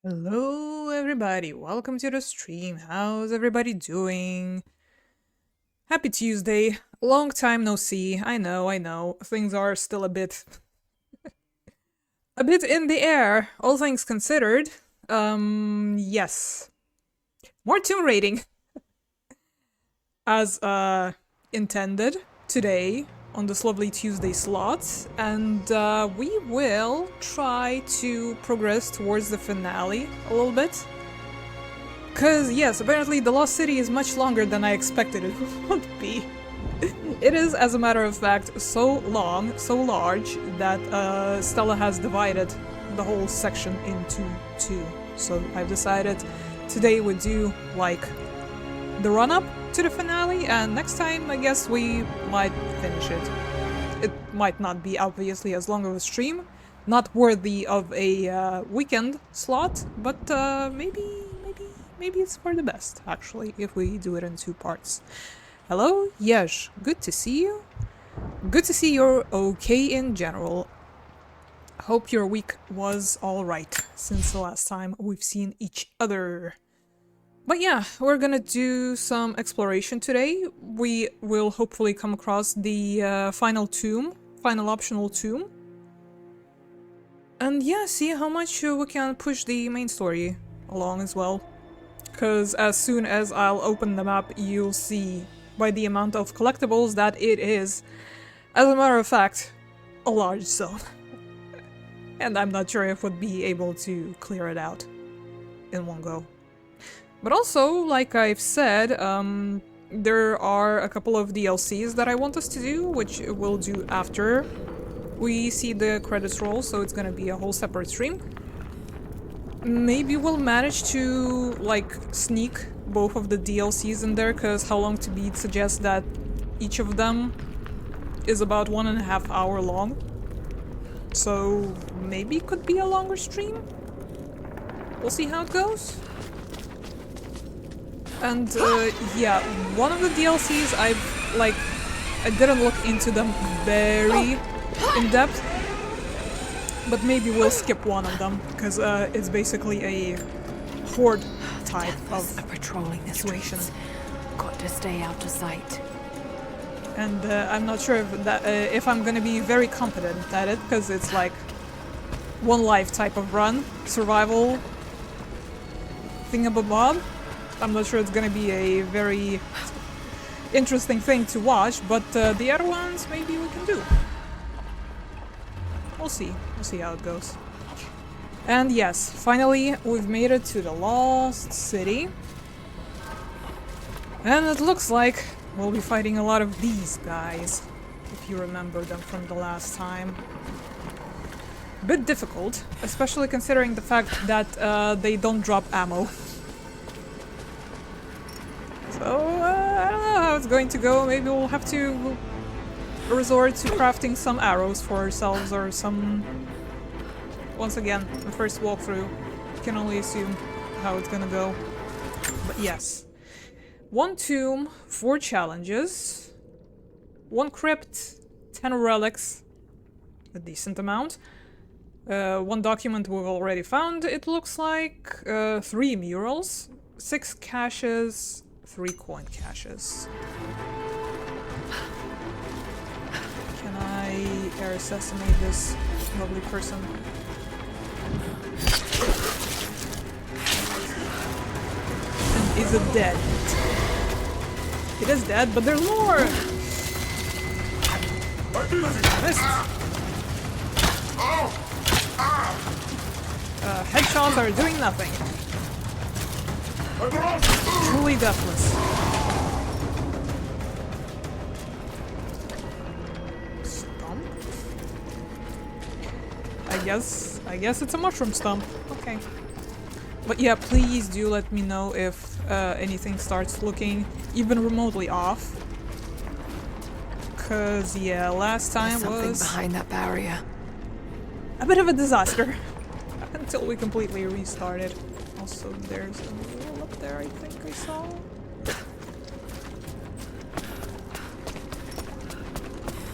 Hello, everybody. Welcome to the stream. How's everybody doing? Happy Tuesday. Long time no see. I know. Things are still a bit in the air, all things considered. Yes. More tomb raiding as intended today on this lovely Tuesday slot, and we will try to progress towards the finale a little bit. Because, yes, apparently the Lost City is much longer than I expected it would be. It is, as a matter of fact, so long, so large, that Stella has divided the whole section into two. So I've decided today we do, like, the run-up to the finale, and next time I guess we might finish it. It might not be obviously as long of a stream, not worthy of a weekend slot, but maybe it's for the best, actually, if we do it in two parts. Hello, Yesh, good to see you. Good to see you're okay in general. Hope your week was alright since the last time we've seen each other. But yeah, we're gonna do some exploration today. We will hopefully come across the final optional tomb. And yeah, see how much we can push the main story along as well. Because as soon as I'll open the map, you'll see by the amount of collectibles that it is, as a matter of fact, a large zone. And I'm not sure if we'd be able to clear it out in one go. But also, like I've said, there are a couple of DLCs that I want us to do, which we'll do after we see the credits roll, so it's gonna be a whole separate stream. Maybe we'll manage to, like, sneak both of the DLCs in there, because How Long to Beat suggests that each of them is about 1.5 hours long. So maybe it could be a longer stream? We'll see how it goes. And yeah, one of the DLCs I didn't look into them very in depth. But maybe we'll skip one of them, because it's basically a horde type of patrolling the situation. Streets. Got to stay out of sight. And I'm not sure if I'm gonna be very competent at it, because it's like one life type of run, survival thingamabob. I'm not sure it's gonna be a very interesting thing to watch, but the other ones maybe we can do. We'll see how it goes. And yes, finally we've made it to the Lost City. And it looks like we'll be fighting a lot of these guys, if you remember them from the last time. A bit difficult, especially considering the fact that they don't drop ammo. So, I don't know how it's going to go. Maybe we'll have to resort to crafting some arrows for ourselves or some... Once again, the first walkthrough. Can only assume how it's gonna go. But yes. 1 tomb, 4 challenges, 1 crypt, 10 relics, a decent amount. 1 document we've already found, it looks like. 3 murals, 6 caches, 3 coin caches. Can I air assassinate this lovely person? And is it dead? It is dead, but there's more! Missed! Headshots are doing nothing. Truly deathless. Stump? I guess it's a mushroom stump. Okay. But yeah, please do let me know if anything starts looking even remotely off. Cause yeah, last time was behind that barrier. a bit of a disaster until we completely restarted. Also, there's a mural up there, I think I saw.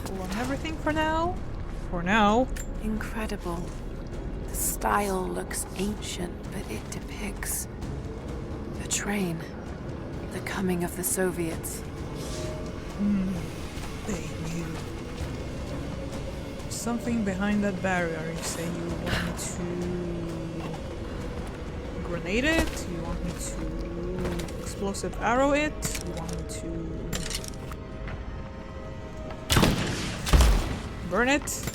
Pull on everything for now. For now. Incredible. The style looks ancient, but it depicts a train. The coming of the Soviets. They knew. Something behind that barrier. You say you want me to grenade it? You want me to explosive arrow it? You want me to burn it?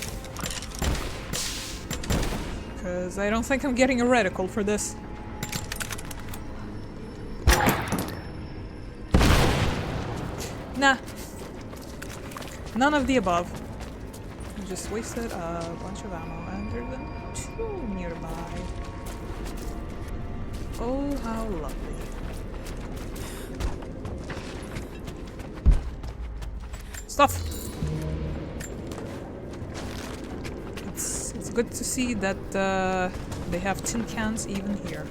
Because I don't think I'm getting a reticle for this. Nah. None of the above. I just wasted a bunch of ammo and there's a two nearby. Oh, how lovely. Stuff! It's good to see that they have tin cans even here.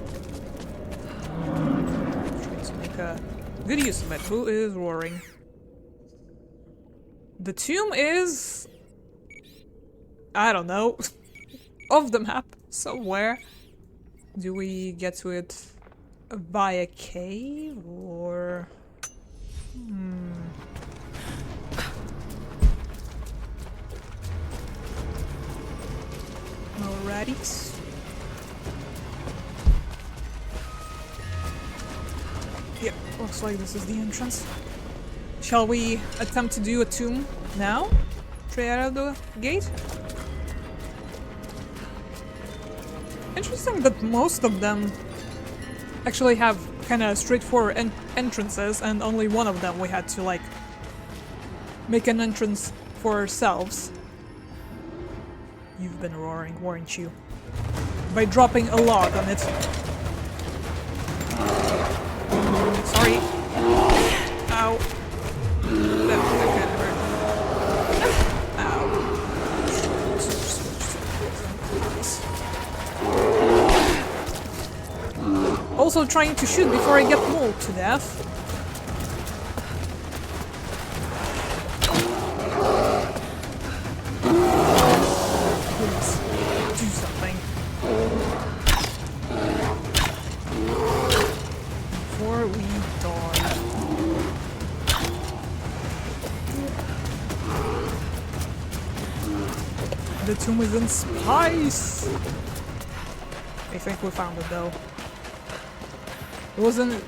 Trying to make a good use of it. Who is roaring? The tomb is... I don't know. Off the map somewhere. Do we get to it via cave or... Alrighty. Yep, looks like this is the entrance. Shall we attempt to do a tomb now? Straight out of the gate? Interesting that most of them actually have kind of straightforward entrances, and only one of them we had to, like, make an entrance for ourselves. You've been roaring, weren't you? By dropping a log on it. Sorry. Ow. That kind of hurt. Ow. Also trying to shoot before I get mauled to death. Please, do something. Before we die. The tomb is in spice! I think we found it though. It was in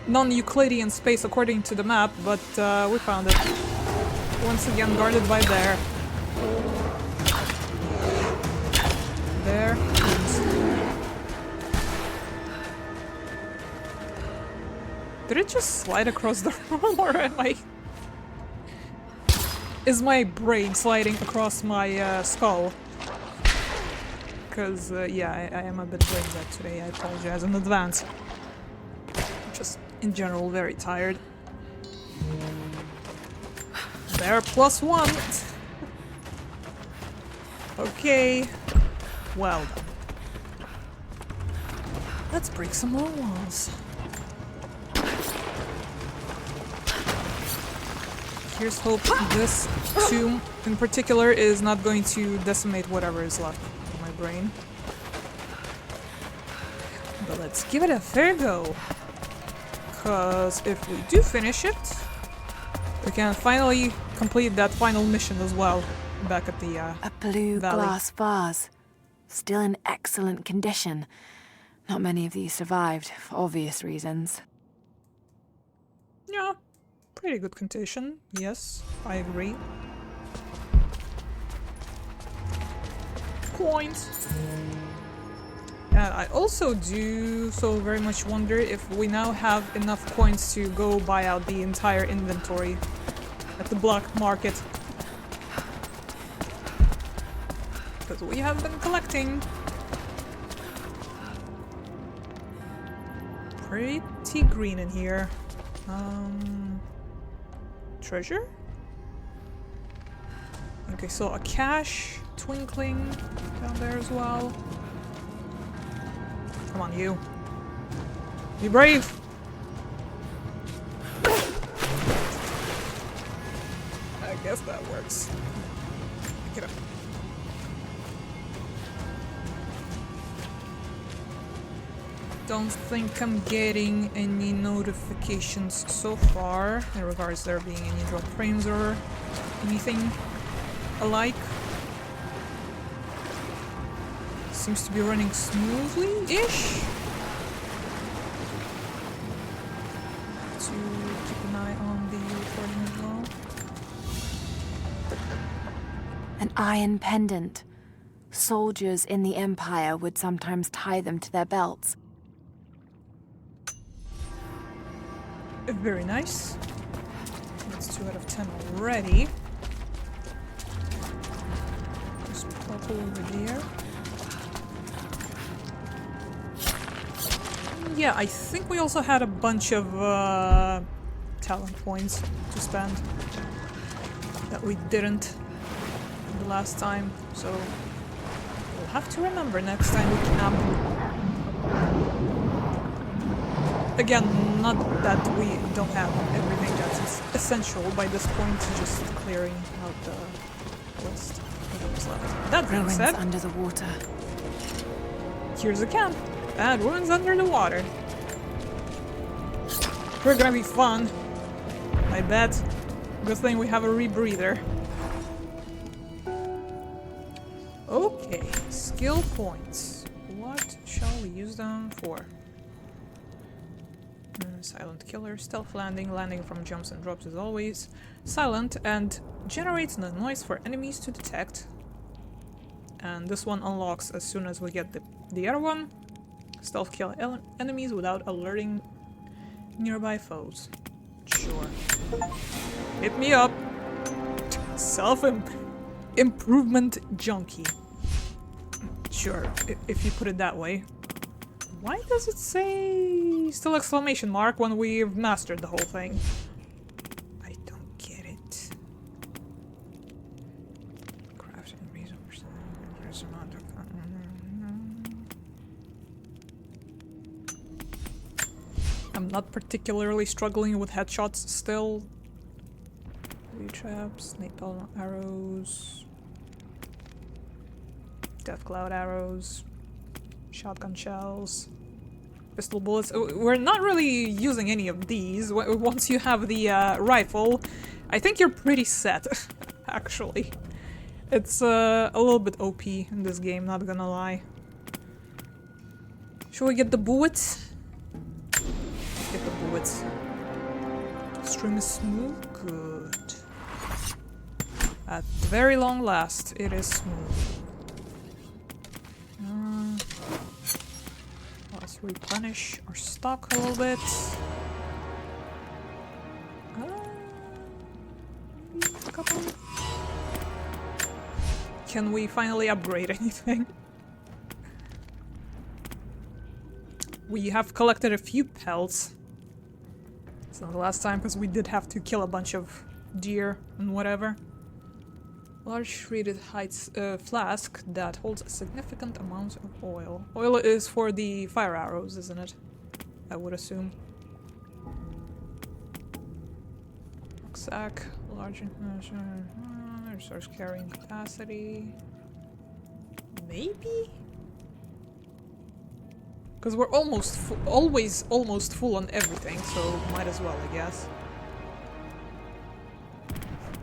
non-Euclidean space according to the map, but we found it. Once again guarded by there. There. Did it just slide across the room, or am I... Is my brain sliding across my skull? Because, yeah, I am a bit brain dead today, I apologize in advance. Just, in general, very tired. There, +1! Okay. Well done. Let's break some more walls. Here's hope this tomb in particular is not going to decimate whatever is left of my brain. But let's give it a fair go. Because if we do finish it, we can finally complete that final mission as well. Back at the A blue valley. glass vase. Still in excellent condition. Not many of these survived, for obvious reasons. Yeah, pretty good condition. Yes, I agree. Coins! And I also do so very much wonder if we now have enough coins to go buy out the entire inventory at the black market. Because we have been collecting pretty green in here. Treasure? Okay, so a cache twinkling down there as well. Come on, you. Be brave! I guess that works. Pick it up. Don't think I'm getting any notifications so far in regards to there being any drop frames or anything alike. Seems to be running smoothly-ish. To keep an eye on the recording as well. An iron pendant. Soldiers in the Empire would sometimes tie them to their belts. Very nice. That's 2 out of 10 already. Just pop over there. Yeah, I think we also had a bunch of talent points to spend that we didn't the last time, so we'll have to remember next time we camp. Again, not that we don't have everything that's essential by this point, just clearing out the list of what's left. That being Ruins said, under the water. here's a camp. And ruins under the water. We're gonna be fun. I bet. Good thing we have a rebreather. Okay, skill points. What shall we use them for? Silent killer, stealth landing, landing from jumps and drops is always silent and generates no noise for enemies to detect. And this one unlocks as soon as we get the other one. Stealth kill enemies without alerting nearby foes. Sure. Hit me up. Self-improvement junkie. Sure, if you put it that way. Why does it say still exclamation mark when we've mastered the whole thing? I don't get it. Crafting resource. There's amount of I'm not particularly struggling with headshots still. Blue traps, napalm arrows, death cloud arrows, shotgun shells, pistol bullets. We're not really using any of these. Once you have the rifle, I think you're pretty set, actually. It's a little bit OP in this game, not gonna lie. Should we get the bullets? Get the bullets. Stream is smooth? Good. At very long last, it is smooth. Let's replenish our stock a little bit. A couple. Can we finally upgrade anything? We have collected a few pelts. It's not the last time because we did have to kill a bunch of deer and whatever. Large treated heights flask that holds a significant amount of oil. Oil is for the fire arrows, isn't it? I would assume. Rucksack, large resource carrying capacity. Maybe? Because we're always almost full on everything, so might as well, I guess.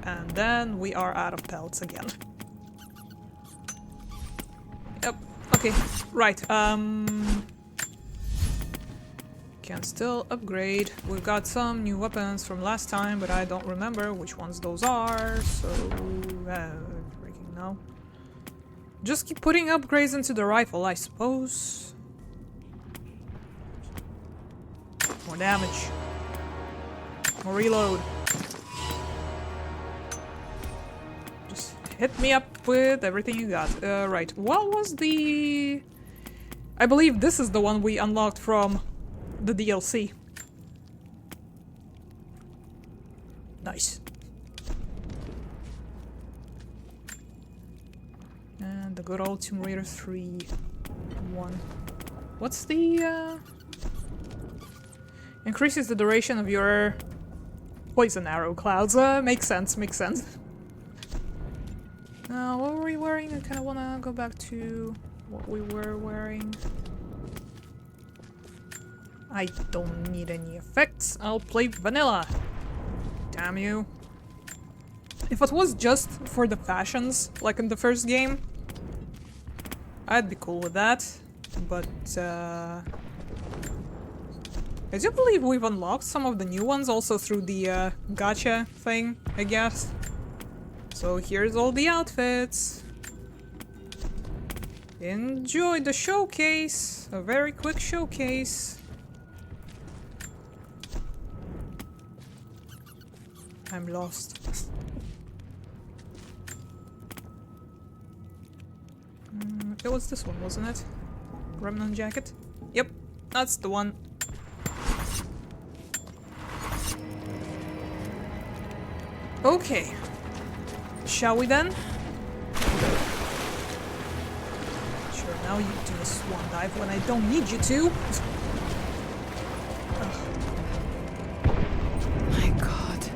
And then we are out of pelts again. Yep, okay, right, can still upgrade. We've got some new weapons from last time, but I don't remember which ones those are, so... freaking no. Just keep putting upgrades into the rifle, I suppose. More damage. More reload. Just hit me up with everything you got. Right, what was the... I believe this is the one we unlocked from the DLC. Nice. And the good old Tomb Raider 3 one. What's the increases the duration of your poison arrow clouds. Makes sense, makes sense. What were we wearing? I kinda wanna go back to what we were wearing. I don't need any effects. I'll play vanilla. Damn you. If it was just for the fashions, like in the first game, I'd be cool with that. But, I do believe we've unlocked some of the new ones also through the, gacha thing, I guess. So here's all the outfits. Enjoy the showcase. A very quick showcase. I'm lost. It was this one, wasn't it? Remnant jacket? Yep, that's the one. Okay. Shall we then? Sure, now you do a swan dive when I don't need you to. My God.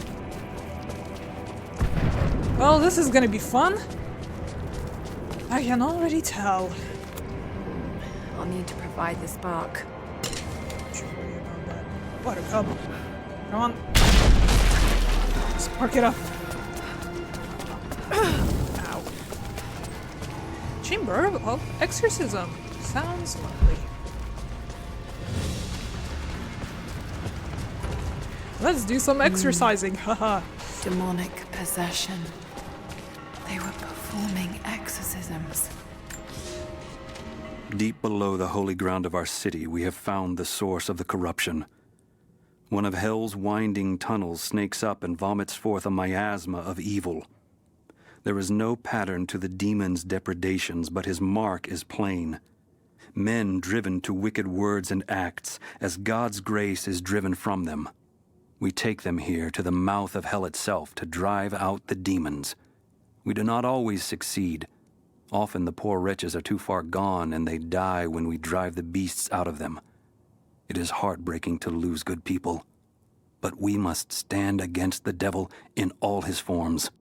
Well, this is gonna be fun. I can already tell. I'll need to provide the spark. Don't you worry about that. Buttercup. Come on. Spark it up. Ow. Chamber of Exorcism. Sounds lovely. Let's do some exercising, haha. Demonic possession. They were performing exorcisms. Deep below the holy ground of our city, we have found the source of the corruption. One of hell's winding tunnels snakes up and vomits forth a miasma of evil. There is no pattern to the demon's depredations, but his mark is plain. Men driven to wicked words and acts, as God's grace is driven from them. We take them here to the mouth of hell itself to drive out the demons. We do not always succeed. Often the poor wretches are too far gone and they die when we drive the beasts out of them. It is heartbreaking to lose good people, but we must stand against the devil in all his forms.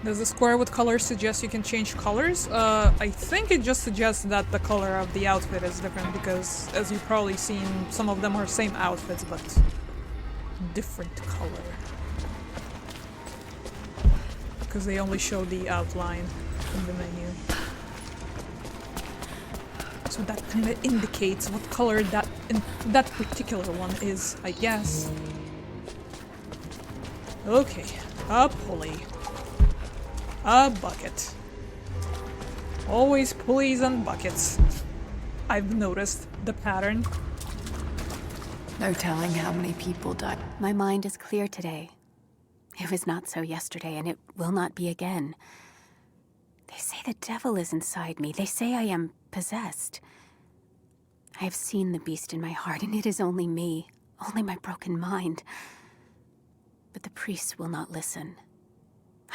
Does the square with colors suggest you can change colors? I think it just suggests that the color of the outfit is different because, as you've probably seen, some of them are same outfits but different color. Because they only show the outline in the menu. So that kind of indicates what color that particular one is, I guess. Okay, a pulley. A bucket. Always pulleys and buckets. I've noticed the pattern. No telling how many people died. My mind is clear today. It was not so yesterday, and it will not be again. They say the devil is inside me. They say I am possessed. I have seen the beast in my heart, and it is only me, only my broken mind. But the priests will not listen.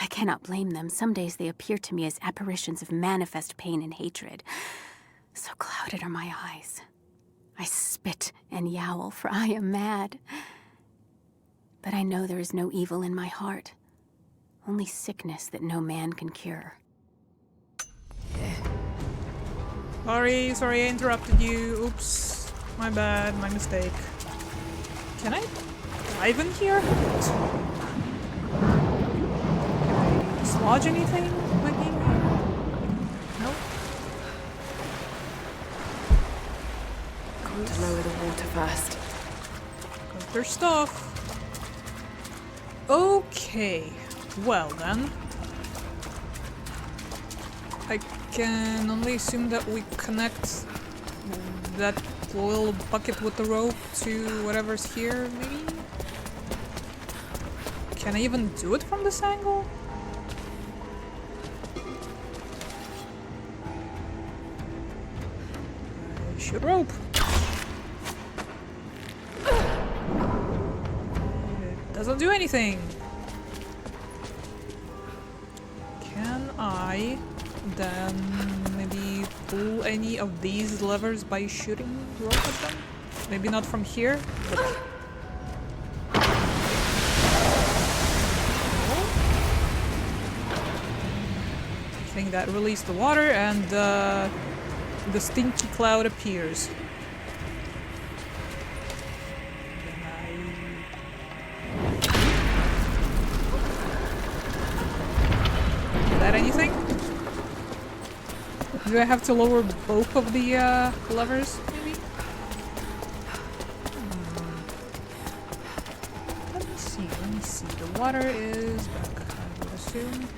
I cannot blame them. Some days they appear to me as apparitions of manifest pain and hatred. So clouded are my eyes. I spit and yowl, for I am mad. But I know there is no evil in my heart. Only sickness that no man can cure. Sorry, I interrupted you. Oops. My bad, my mistake. Can I dive in here? Dislodge anything? Like in here? Nope. Got to lower the water first. Got their stuff. Okay. Well then. I can only assume that we connect that little bucket with the rope to whatever's here, maybe? Can I even do it from this angle? Shoot rope. It doesn't do anything. Can I then maybe pull any of these levers by shooting rope at them? Maybe not from here, but... I think that released the water and the stinky cloud appears. Do I have to lower both of the levers, maybe? Let me see. The water is back, I would assume.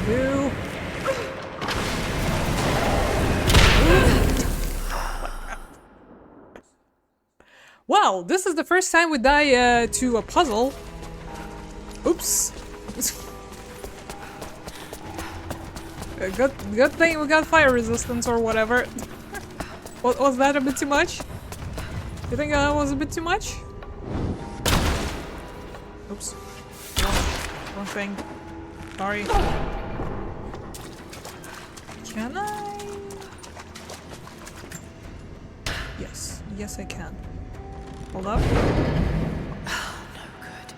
Two. Well, this is the first time we die to a puzzle. Oops. Good thing we got fire resistance or whatever. Was that a bit too much? You think that was a bit too much? Oops. Wrong thing. Sorry. Can I? Yes. Yes, I can. Hold up. Oh, no good.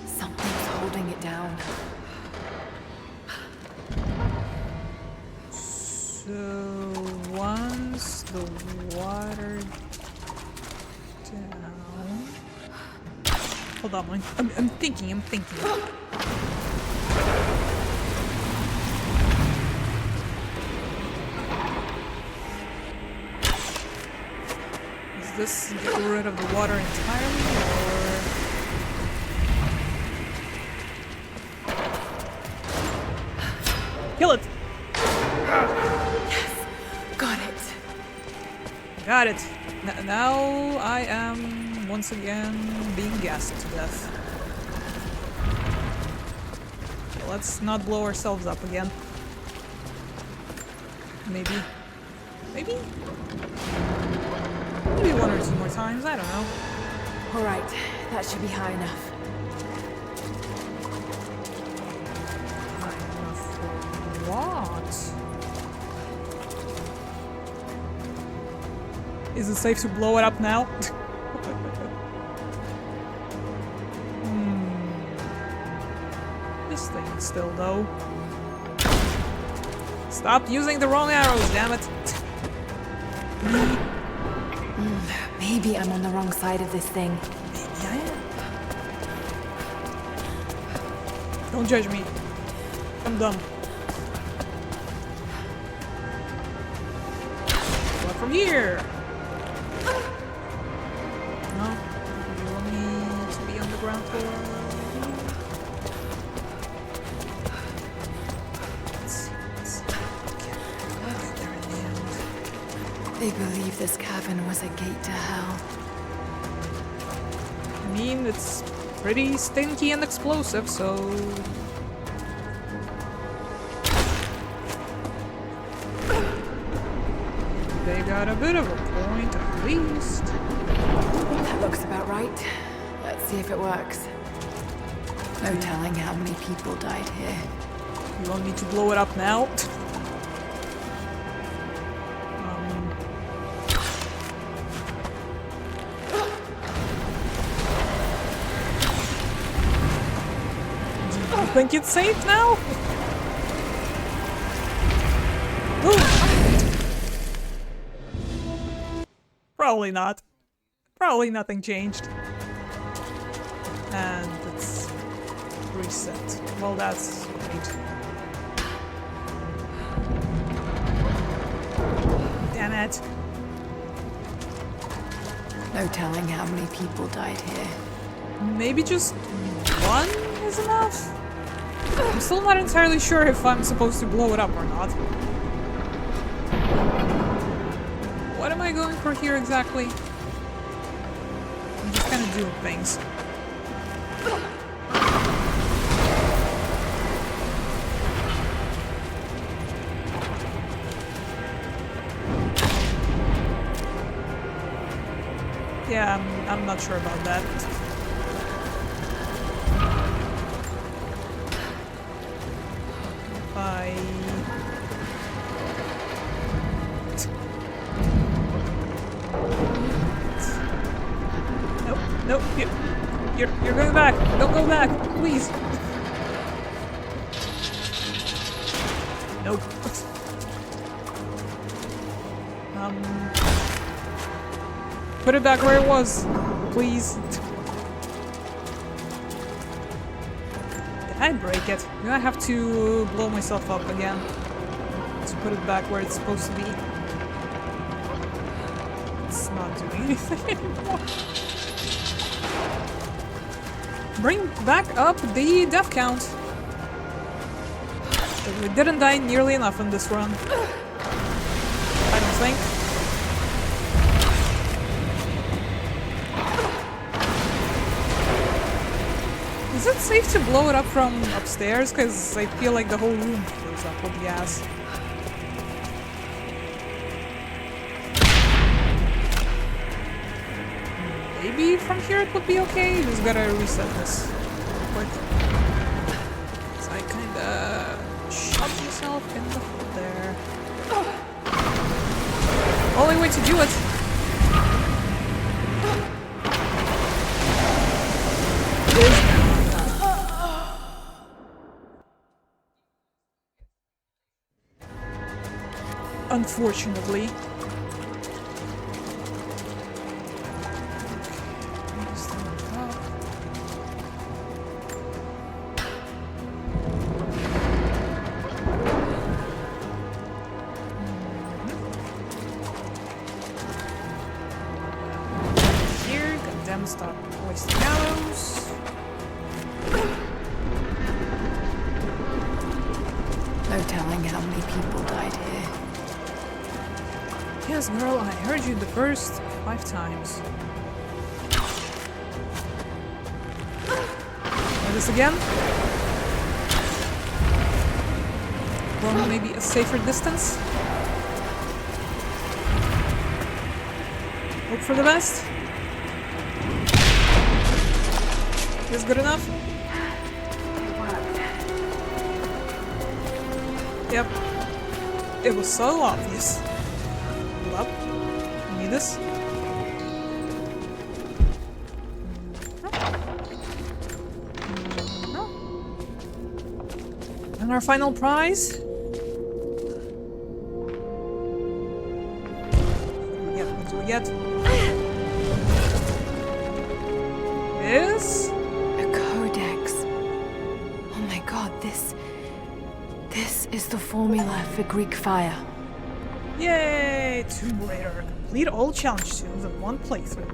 Something's holding it down. So once the water down. Hold on, I'm thinking. Does this get rid of the water entirely, or? Kill it! Yes! Got it! Got it! Now I am once again being gassed to death. Let's not blow ourselves up again. Maybe. Maybe one or two more times, I don't know. Alright, that should be high enough. High enough for what? Is it safe to blow it up now? This thing still though. Stop using the wrong arrows, damn it! Maybe I'm on the wrong side of this thing. Maybe I am. Don't judge me. I'm dumb. What from here? No? You want me to be on the ground floor? They believe this cavern was a gate to hell. I mean, it's pretty stinky and explosive, so... They got a bit of a point, at least. That looks about right. Let's see if it works. No telling how many people died here. You want me to blow it up now? Think it's safe now? Probably not. Probably nothing changed. And it's reset. Well, that's great. Damn it. No telling how many people died here. Maybe just one is enough? I'm still not entirely sure if I'm supposed to blow it up or not. What am I going for here exactly? I'm just kind of doing things. Yeah, I'm not sure about that. Nope, you're going back. Don't go back, please. Nope. Put it back where it was. please. Did I break it? Do I have to blow myself up again? To put it back where it's supposed to be. It's not doing anything anymore. Bring back up the death count. We didn't die nearly enough in this run. I don't think. Is it safe to blow it up from upstairs? Because I feel like the whole room blows up with gas. Maybe from here it would be okay. You just gotta reset this real quick. So I kinda shot myself in the foot there. Only way to do it. Is unfortunately. Stop wasting arrows. No telling how many people died here. Yes, girl, I heard you the first 5 times. Try this again. From maybe a safer distance. Hope for the best. Is good enough? Yep. It was so obvious. Well, need this. And our final prize? What do we get? Is... This is the formula for Greek fire. Yay! Tomb Raider. Complete all challenge tombs in one playthrough.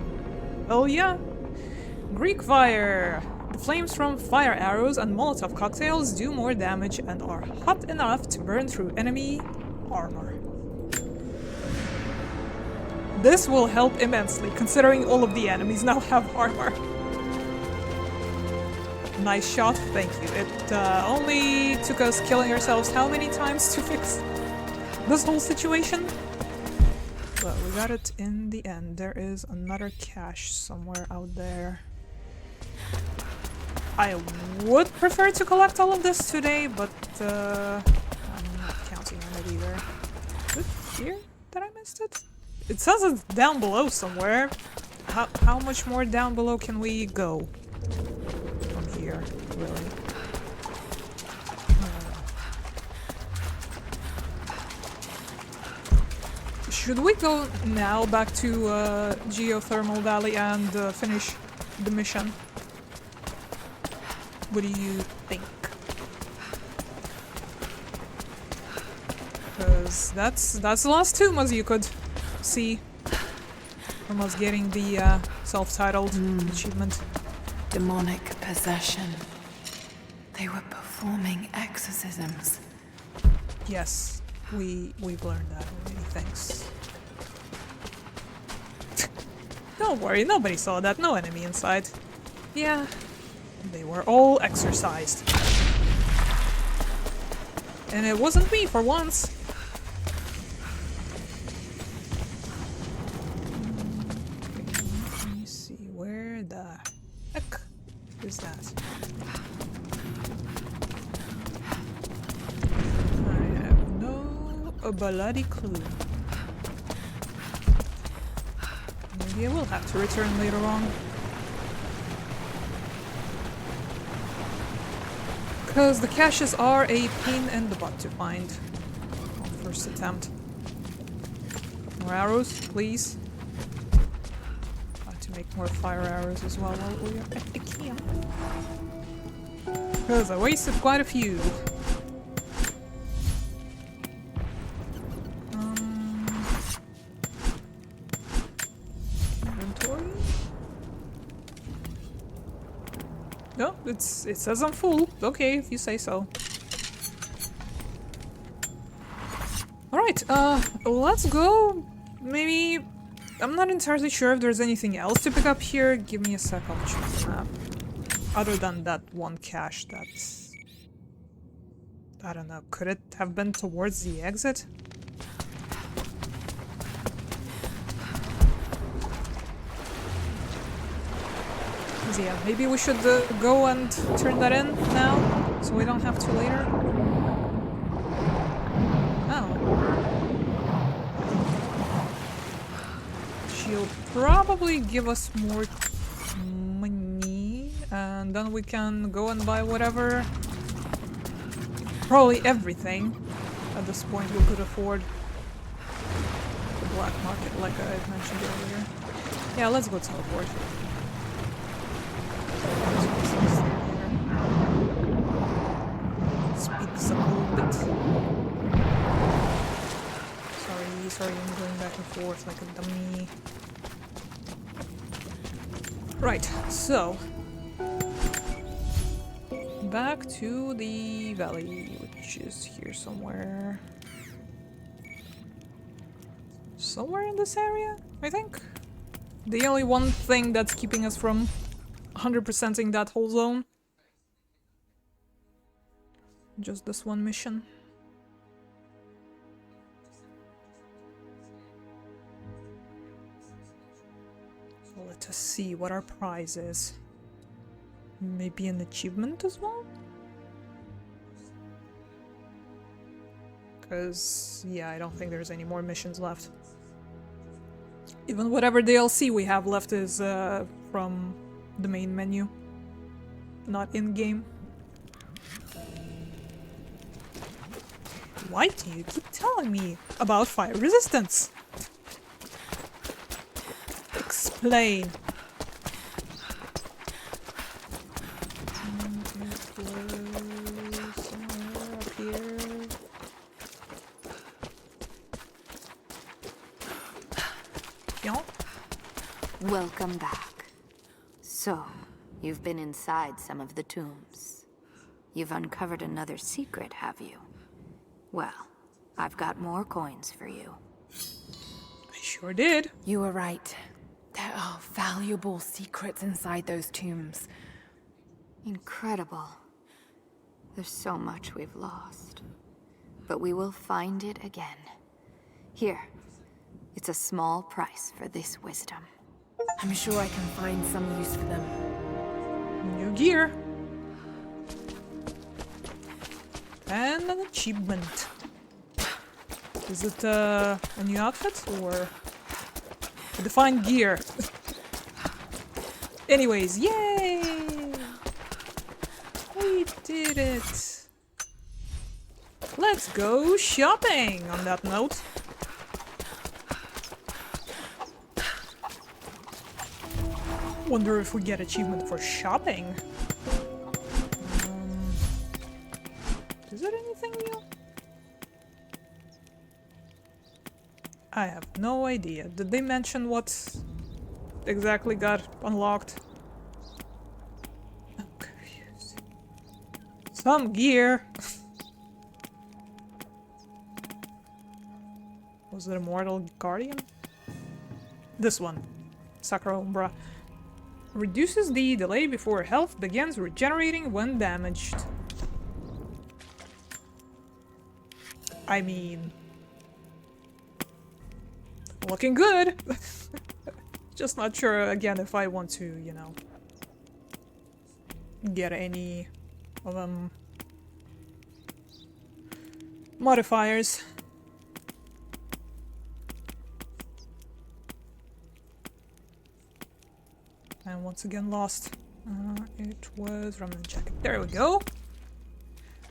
Oh yeah? Greek fire. The flames from fire arrows and Molotov cocktails do more damage and are hot enough to burn through enemy armor. This will help immensely, considering all of the enemies now have armor. Nice shot, thank you. It only took us killing ourselves how many times to fix this whole situation? But we got it in the end. There is another cache somewhere out there. I would prefer to collect all of this today, but I'm not counting on it either. Is it here that I missed it? It says it's down below somewhere. How much more down below can we go? Here, really. Should we go now back to Geothermal Valley and finish the mission? What do you think? Because that's the last tomb, as you could see from us getting the self-titled achievement. Demonic possession. They were performing exorcisms. Yes, we've learned that already, thanks. Don't worry, nobody saw that, no enemy inside. Yeah, they were all exorcised. And it wasn't me for once. Let me see, where the heck is that? I have no bloody clue. Maybe I will have to return later on. Because the caches are a pain in the butt to find on first attempt. More arrows, please. To make more fire arrows as well while we are at the camp. Because I wasted quite a few. Inventory? No, it says I'm full. Okay, if you say so. Alright, let's go. Maybe... I'm not entirely sure if there's anything else to pick up here. Give me a sec, I'll check the map. Other than that one cache that's... I don't know, could it have been towards the exit? Yeah, maybe we should go and turn that in now, so we don't have to later. Oh. She'll probably give us more money, and then we can go and buy whatever. Probably everything at this point we could afford. The black market, like I mentioned earlier. Yeah, let's go teleport. Speed this up a little bit. Sorry, I'm going back and forth like a dummy. Right, so back to the valley, which is here somewhere. Somewhere in this area, I think. The only one thing that's keeping us from 100%ing that whole zone. Just this one mission. So let us see what our prize is. Maybe an achievement as well? Because, yeah, I don't think there's any more missions left. Even whatever DLC we have left is from the main menu, not in-game. Why do you keep telling me about fire resistance? Explain. Somewhere up here. Yeah. Welcome back. So, you've been inside some of the tombs. You've uncovered another secret, have you? Well, I've got more coins for you. I sure did. You were right. There are valuable secrets inside those tombs. Incredible. There's so much we've lost. But we will find it again. Here. It's a small price for this wisdom. I'm sure I can find some use for them. New gear. And an achievement. Is it a new outfit or a defined gear? Anyways, yay! We did it. Let's go shopping on that note. Wonder if we get achievement for shopping. Is there anything new? I have no idea. Did they mention what exactly got unlocked? I'm confused. Some gear. Was it Immortal Guardian? This one. Sakura Umbra. Reduces the delay before health begins regenerating when damaged. I mean... looking good! Just not sure, again, if I want to, you know... get any of them... modifiers. And once again lost. It was remnant jacket. There we go.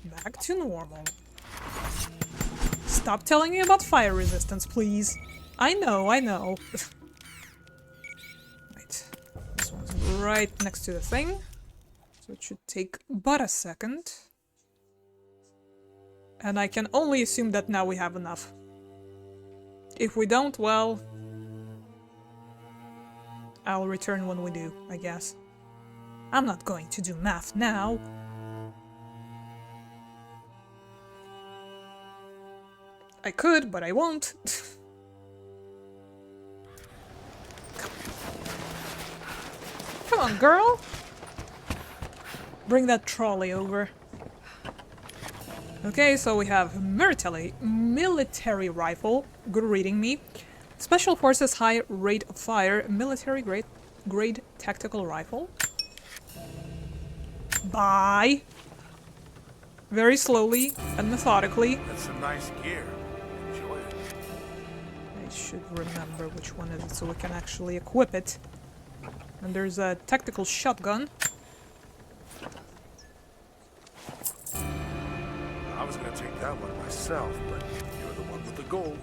Back to normal. Stop telling me about fire resistance, please. I know. Right. right next to the thing. So it should take but a second. And I can only assume that now we have enough. If we don't, well... I'll return when we do, I guess. I'm not going to do math now. I could, but I won't. Come on, girl! Bring that trolley over. Okay, so we have military rifle. Good reading me. Special Forces high rate of fire. Military grade tactical rifle. Bye! Very slowly and methodically. That's some nice gear. Enjoy it. I should remember which one is it so we can actually equip it. And there's a tactical shotgun. I was gonna take that one myself, but you're the one with the gold.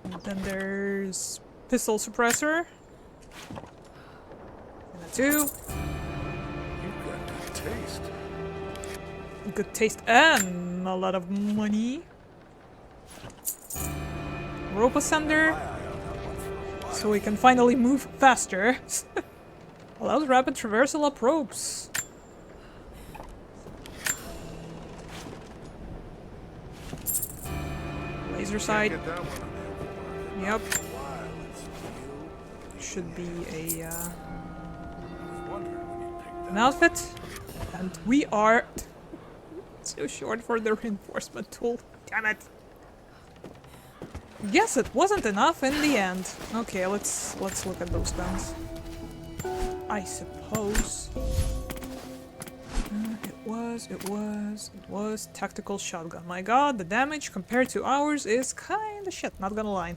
And then there's pistol suppressor. And a 2. You've got good taste. Good taste and a lot of money. Rope ascender. So we can finally move faster. Allows rapid traversal up ropes. Laser sight. Get that one on the open market. Yep. Why, let's feel. Should be a I was wondering when you picked an that. outfit. And we are too short for the reinforcement tool. Damn it. Guess it wasn't enough in the end. Okay, let's look at those guns. I suppose. It was tactical shotgun. My god, the damage compared to ours is kinda shit, not gonna lie.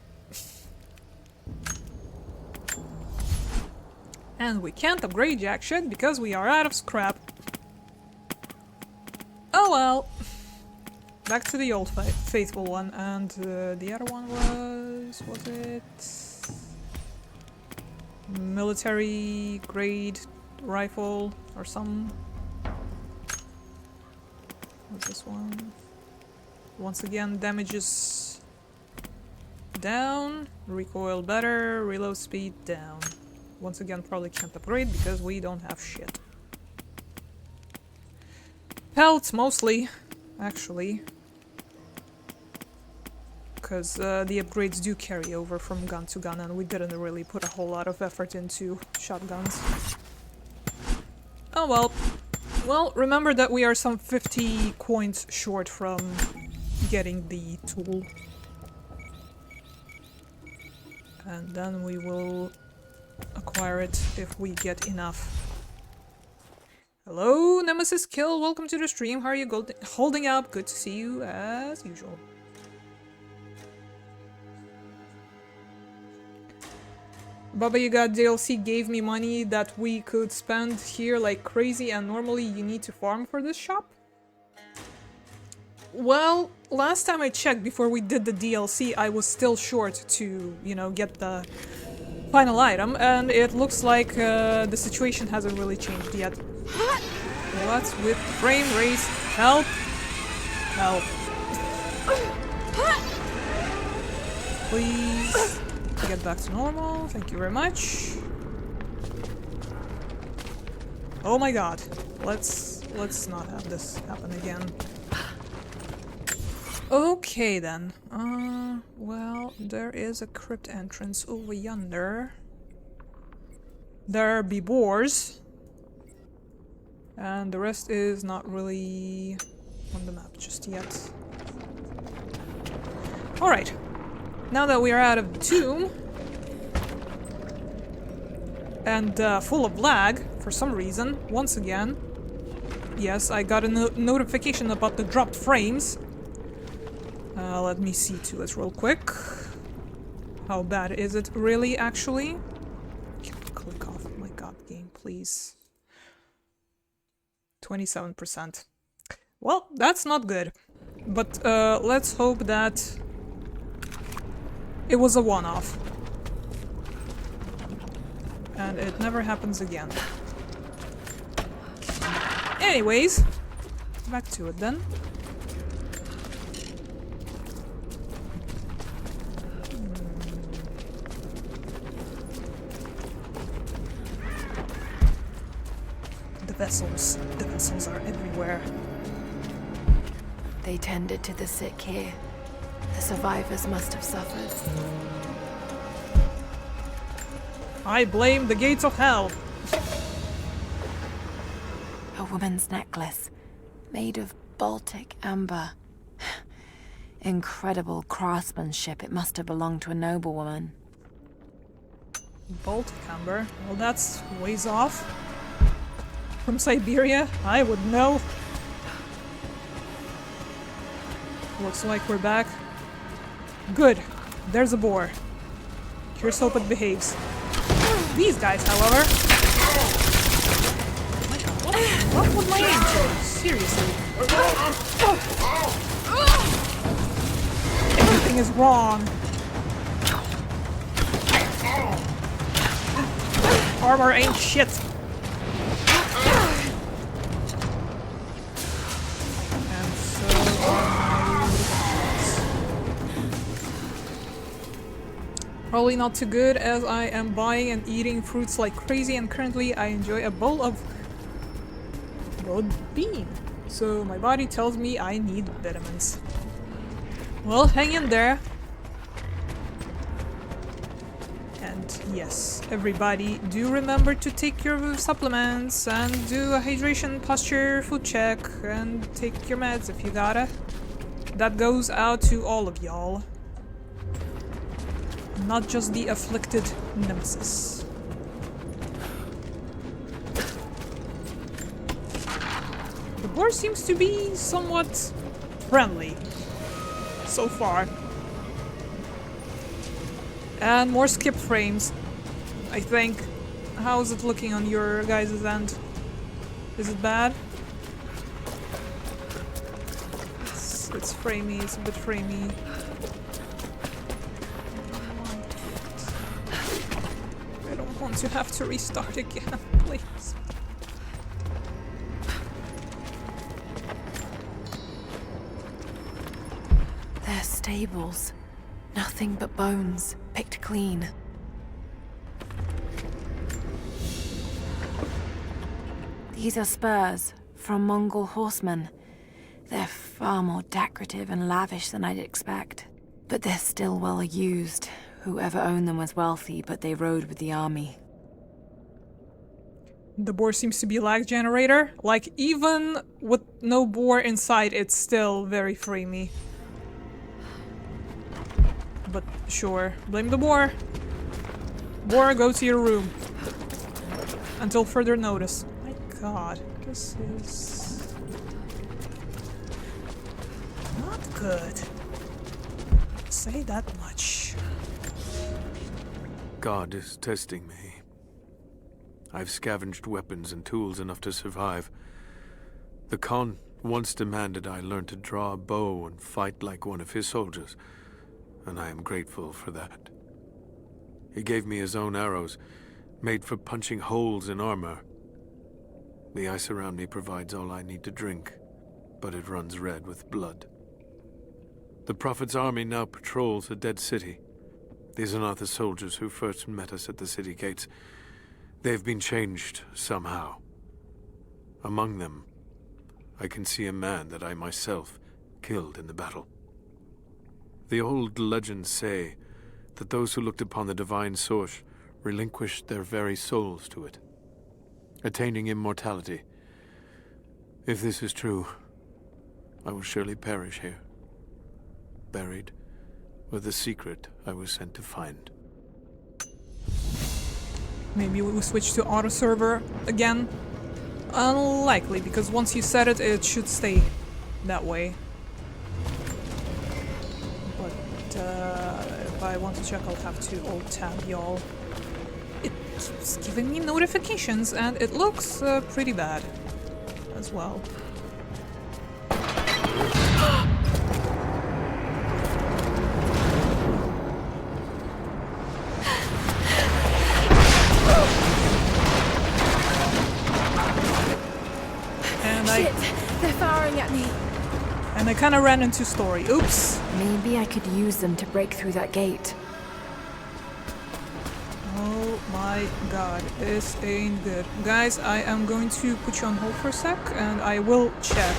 And we can't upgrade jack shit because we are out of scrap. Oh well. Back to the old faithful one, and the other one was it military grade rifle or some? What's this one? Once again, damages down, recoil better, reload speed down. Once again, probably can't upgrade because we don't have shit. Pelts mostly, actually. Because the upgrades do carry over from gun to gun, and we didn't really put a whole lot of effort into shotguns. Oh well. Well, remember that we are some 50 coins short from getting the tool. And then we will acquire it if we get enough. Hello, Nemesis Kill, welcome to the stream. How are you holding up? Good to see you as usual. Baba Yaga DLC gave me money that we could spend here like crazy, and normally you need to farm for this shop? Well, last time I checked before we did the DLC, I was still short to, you know, get the final item, and it looks like the situation hasn't really changed yet. What's with frame race? Help! Help. Please get back to normal. Thank you very much. Oh my god. Let's not have this happen again. Okay then. Well, there is a crypt entrance over yonder. There be boars. And the rest is not really on the map just yet. Alright. Now that we are out of the tomb, and full of lag, for some reason, once again. Yes, I got a notification about the dropped frames. Let me see to it real quick. How bad is it really, actually? Click off, my god, game, please. 27%. Well, that's not good. But let's hope that it was a one-off. and it never happens again. Anyways, back to it then. The vessels are everywhere. They tended to the sick here. The survivors must have suffered. I blame the gates of hell. A woman's necklace, made of Baltic amber. Incredible craftsmanship. It must have belonged to a noblewoman. Baltic amber? Well, that's ways off. From Siberia? I would know. Looks like we're back. Good. There's a boar. Here's hope it behaves. These guys, however... What would my aim do? Seriously. Everything is wrong. Armor ain't shit. And so are my weapons. Probably not too good, as I am buying and eating fruits like crazy, and currently I enjoy a bowl of road bean. So my body tells me I need vitamins. Well, hang in there. And yes, everybody, do remember to take your supplements and do a hydration, posture, food check, and take your meds if you gotta. That goes out to all of y'all. Not just the afflicted nemesis. The boar seems to be somewhat friendly so far. And more skip frames, I think. How is it looking on your guys' end? Is it bad? It's framey, it's a bit framey. I don't want to have to restart again, please. They're stables. Nothing but bones, picked clean. These are spurs from Mongol horsemen. They're far more decorative and lavish than I'd expect. But they're still well used. Whoever owned them was wealthy, but they rode with the army. The boar seems to be lag generator. Like, even with no boar inside, it's still very framey. But sure, blame the boar. Boar, go to your room. Until further notice. My god, this is... not good. Say that much. God is testing me. I've scavenged weapons and tools enough to survive. The Khan once demanded I learn to draw a bow and fight like one of his soldiers, and I am grateful for that. He gave me his own arrows, made for punching holes in armor. The ice around me provides all I need to drink, but it runs red with blood. The Prophet's army now patrols the dead city. These are not the soldiers who first met us at the city gates. They've been changed somehow. Among them, I can see a man that I myself killed in the battle. The old legends say that those who looked upon the divine source relinquished their very souls to it, attaining immortality. If this is true, I will surely perish here, buried with the secret I was sent to find. Maybe we will switch to auto server again. Unlikely, because once you set it, it should stay that way. But if I want to check, I'll have to alt tab y'all. It keeps giving me notifications, and it looks pretty bad as well. Shit! They're firing at me! And I kinda ran into Story. Oops! Maybe I could use them to break through that gate. Oh my god, this ain't good. Guys, I am going to put you on hold for a sec, and I will check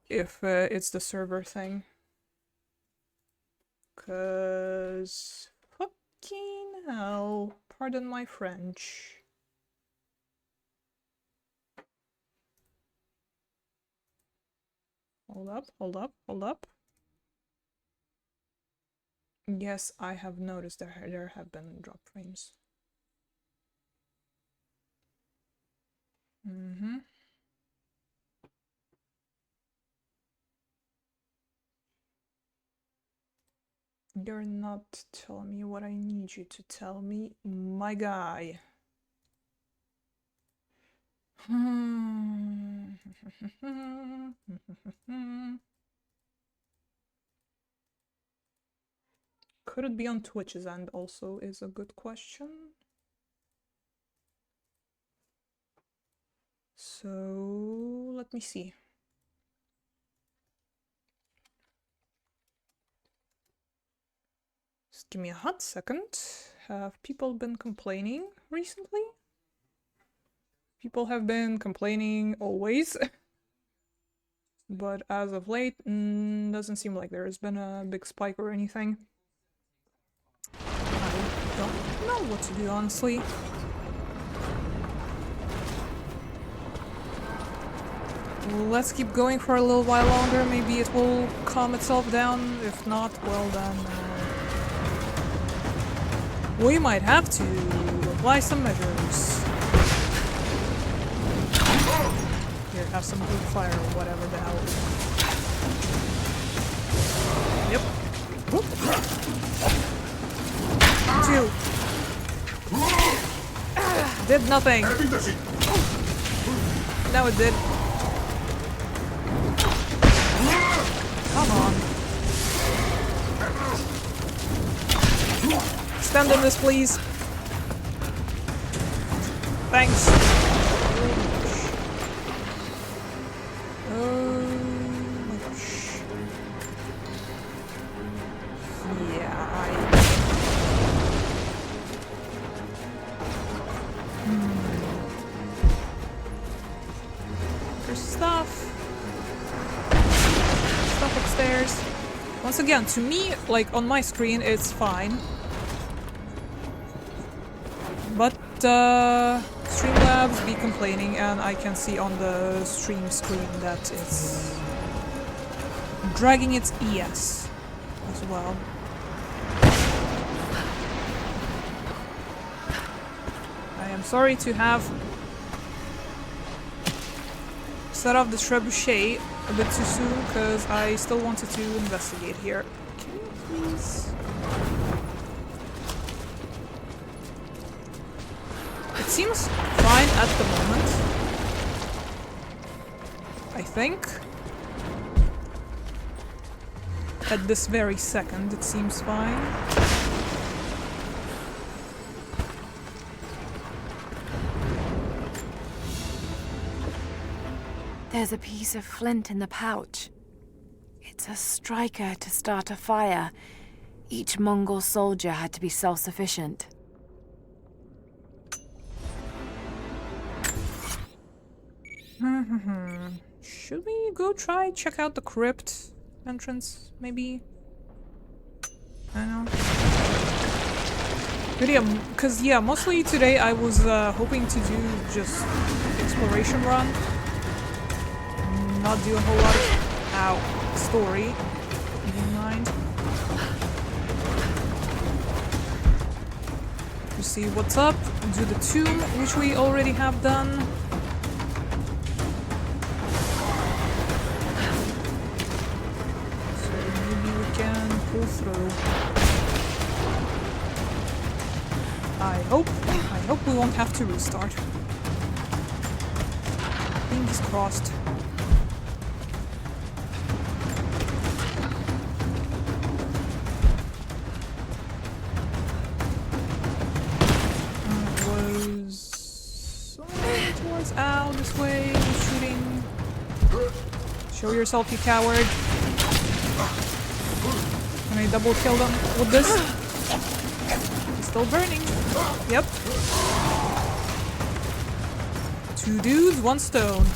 if it's the server thing. 'Cause... fucking hell. Pardon my French. Hold up, hold up, hold up. Yes, I have noticed there have been drop frames. Mm-hmm. You're not telling me what I need you to tell me, my guy. Could it be on Twitch's end also is a good question. So let me see. Just give me a hot second. Have people been complaining recently? People have been complaining always. But as of late, doesn't seem like there's been a big spike or anything. I don't know what to do, honestly. Let's keep going for a little while longer. Maybe it will calm itself down. If not, well then... we might have to apply some measures. Here, have some group fire or whatever the hell. Yep. Whoop. 2. Did nothing. Now it did. Come on. Stand on this, please. Thanks. Oh my gosh. Yeah, There's stuff upstairs. Once again, to me, like on my screen, it's fine. But Streamlabs be complaining, and I can see on the stream screen that it's dragging its ES as well. I am sorry to have set off the trebuchet a bit too soon, because I still wanted to investigate here. Can you please... It seems fine at the moment. I think. At this very second, it seems fine. There's a piece of flint in the pouch. It's a striker to start a fire. Each Mongol soldier had to be self-sufficient. Should we go check out the crypt entrance, maybe? I don't know. But yeah, because yeah, mostly today I was hoping to do just exploration run. Not do a whole lot of story. Never mind. To see what's up, do the tomb, which we already have done. So maybe we can pull through. I hope we won't have to restart. Fingers crossed. Guards out this way. Shooting. Show yourself, you coward. Can I double kill them with this? It's still burning. Yep. 2 dudes, 1 stone.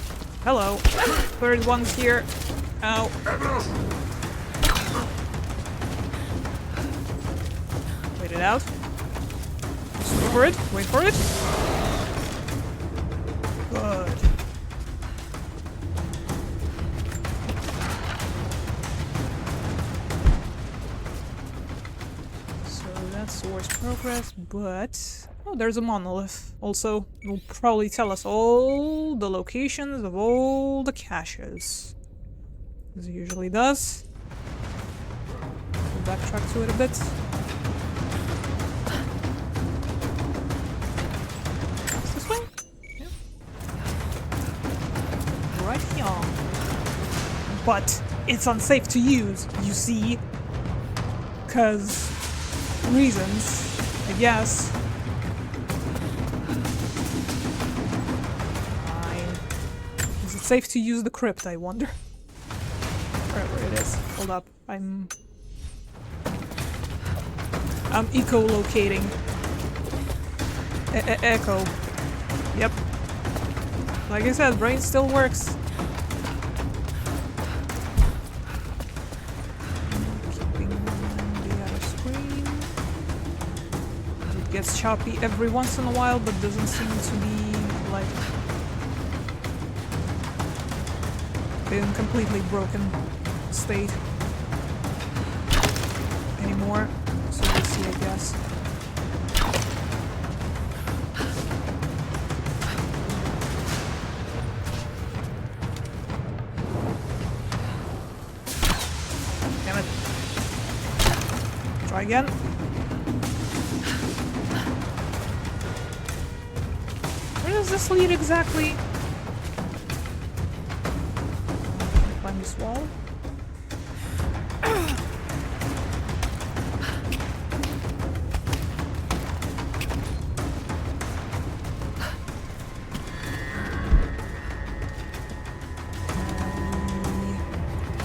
Hello. Third one's here. Ow. Wait it out. Just wait for it. Wait for it. Good. So that's source progress, but... Oh, there's a monolith. Also, it will probably tell us all the locations of all the caches. As it usually does. We'll backtrack to it a bit. Is this way? Yeah. Right here. But it's unsafe to use, you see. 'Cause reasons, I guess. Is it safe to use the crypt, I wonder? Wherever it is. Hold up. I'm eco-locating. Echo. Yep. Like I said, brain still works. Keeping the other screen. It gets choppy every once in a while, but doesn't seem to be like in completely broken state anymore. So we'll see, I guess. Damn it. Try again. Where does this lead exactly? Climb this wall.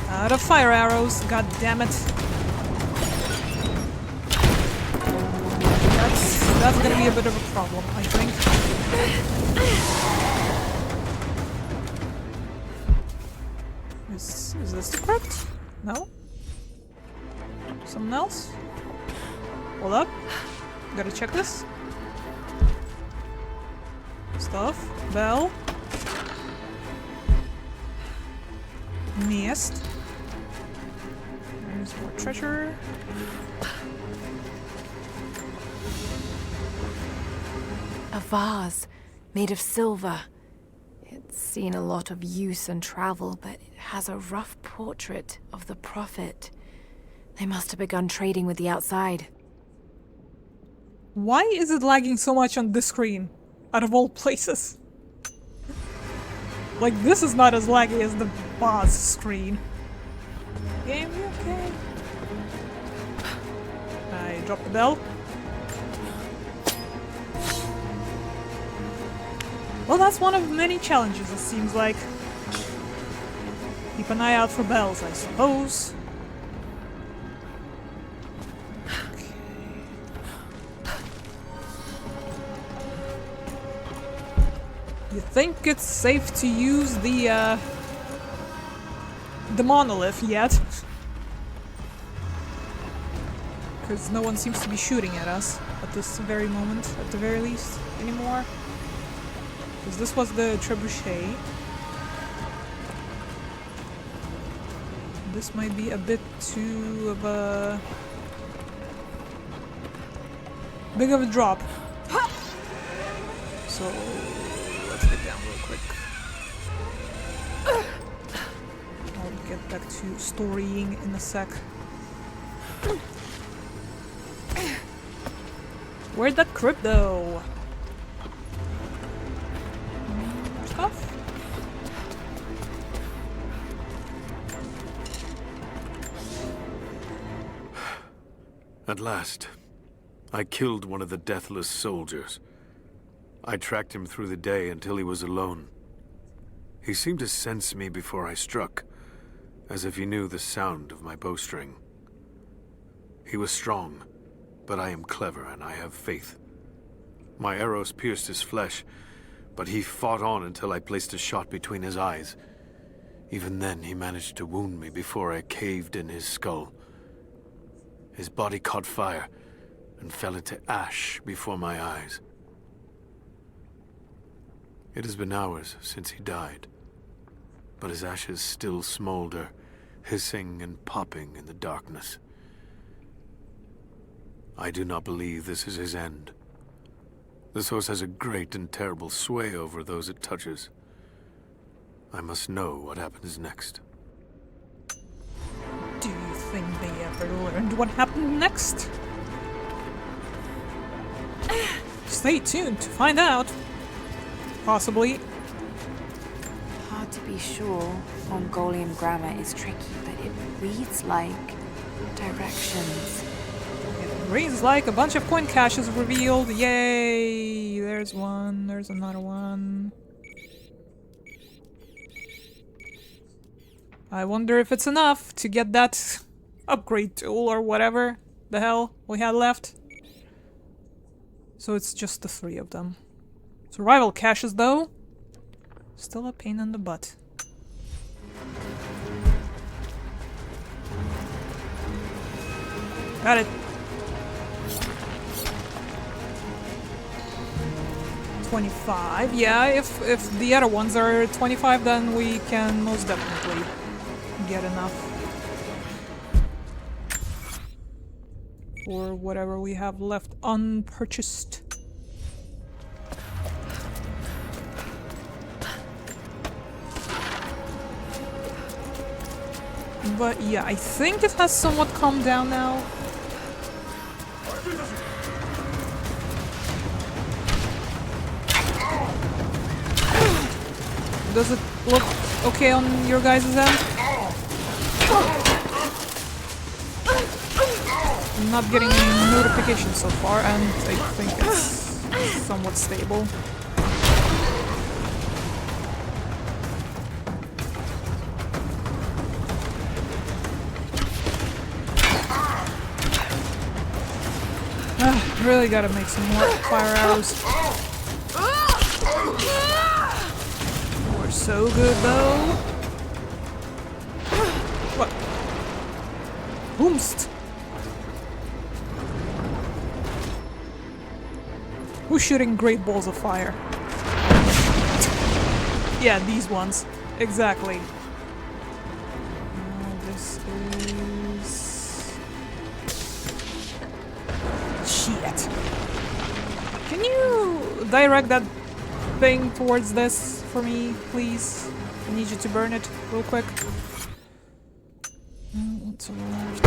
Out of fire arrows, god damn it. That's gonna be a bit of a problem, I think. Is this the crypt? No? Something else? Hold up. Gotta check this. Stuff. Bell. Missed. There's more treasure. A vase made of silver. It's seen a lot of use and travel, but it has a rough portrait of the Prophet. They must have begun trading with the outside. Why is it lagging so much on this screen? Out of all places. Like, this is not as laggy as the boss screen. Game, you okay? I dropped the bell. Well, that's one of many challenges, it seems like. Keep an eye out for bells, I suppose. Okay. You think it's safe to use the monolith yet? Because no one seems to be shooting at us at this very moment, at the very least, anymore. Because this was the trebuchet. This might be a bit too of a big of a drop. So let's get down real quick. I'll get back to storying in a sec. Where'd that crypto? Stuff? At last, I killed one of the deathless soldiers. I tracked him through the day until he was alone. He seemed to sense me before I struck, as if he knew the sound of my bowstring. He was strong, but I am clever and I have faith. My arrows pierced his flesh, but he fought on until I placed a shot between his eyes. Even then, he managed to wound me before I caved in his skull. His body caught fire and fell into ash before my eyes. It has been hours since he died, but his ashes still smolder, hissing and popping in the darkness. I do not believe this is his end. The source has a great and terrible sway over those it touches. I must know what happens next. Do you think they ever learned what happened next? Stay tuned to find out. Possibly. Hard to be sure. Mongolian grammar is tricky, but it reads like directions. It reads like a bunch of coin caches revealed. Yay! There's one, there's another one. I wonder if it's enough to get that upgrade tool or whatever the hell we had left. So it's just the 3 of them. Survival caches, though, still a pain in the butt. Got it. 25. Yeah, if the other ones are 25, then we can most definitely get enough for whatever we have left unpurchased. But yeah, I think it has somewhat calmed down now. Does it look okay on your guys' end? I'm not getting any notifications so far, and I think it's somewhat stable. Really gotta make some more fire arrows. We're so good though. What? Boomst. Who's shooting great balls of fire? Yeah, these ones. Exactly. This is... Shit. Can you direct that thing towards this for me, please? I need you to burn it real quick. To the left.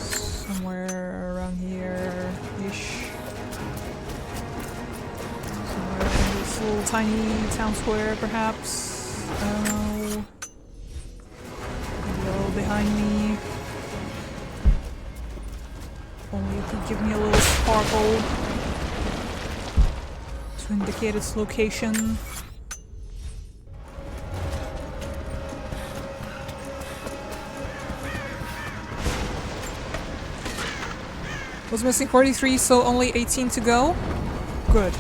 Somewhere around here-ish. Somewhere in this little tiny town square, perhaps. Oh. Maybe a little behind me. Only you could give me a little sparkle to indicate its location. Was missing 43, so only 18 to go. Good.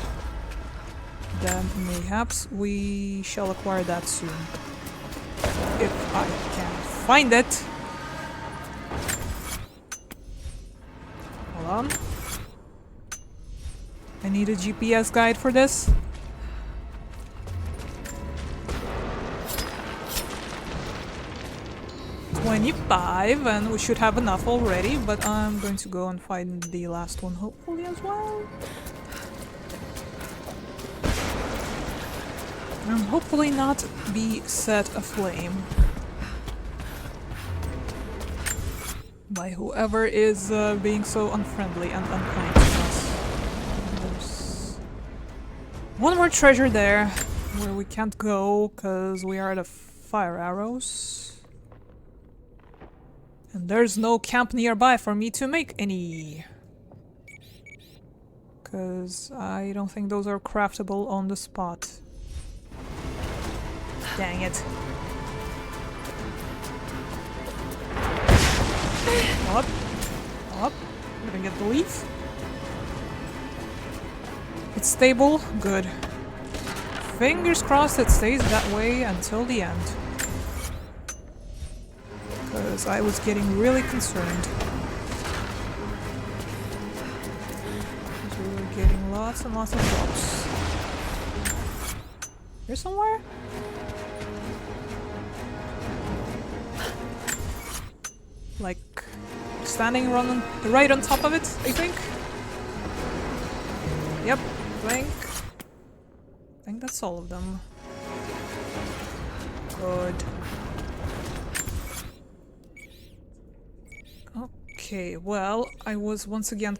Then perhaps we shall acquire that soon. If I can find it. Hold on. I need a GPS guide for this. $25, and we should have enough already, but I'm going to go and find the last one hopefully as well. And hopefully not be set aflame by whoever is being so unfriendly and unkind to us. There's one more treasure there where we can't go because we are out of fire arrows. And there's no camp nearby for me to make any. Because I don't think those are craftable on the spot. Dang it. Up. Up. Gonna get the leaf. It's stable. Good. Fingers crossed it stays that way until the end. Because I was getting really concerned. Because we were getting lots and lots of drops. Here somewhere? Like, standing right on top of it, I think? Yep, I think that's all of them. Good. Okay, well, I was once again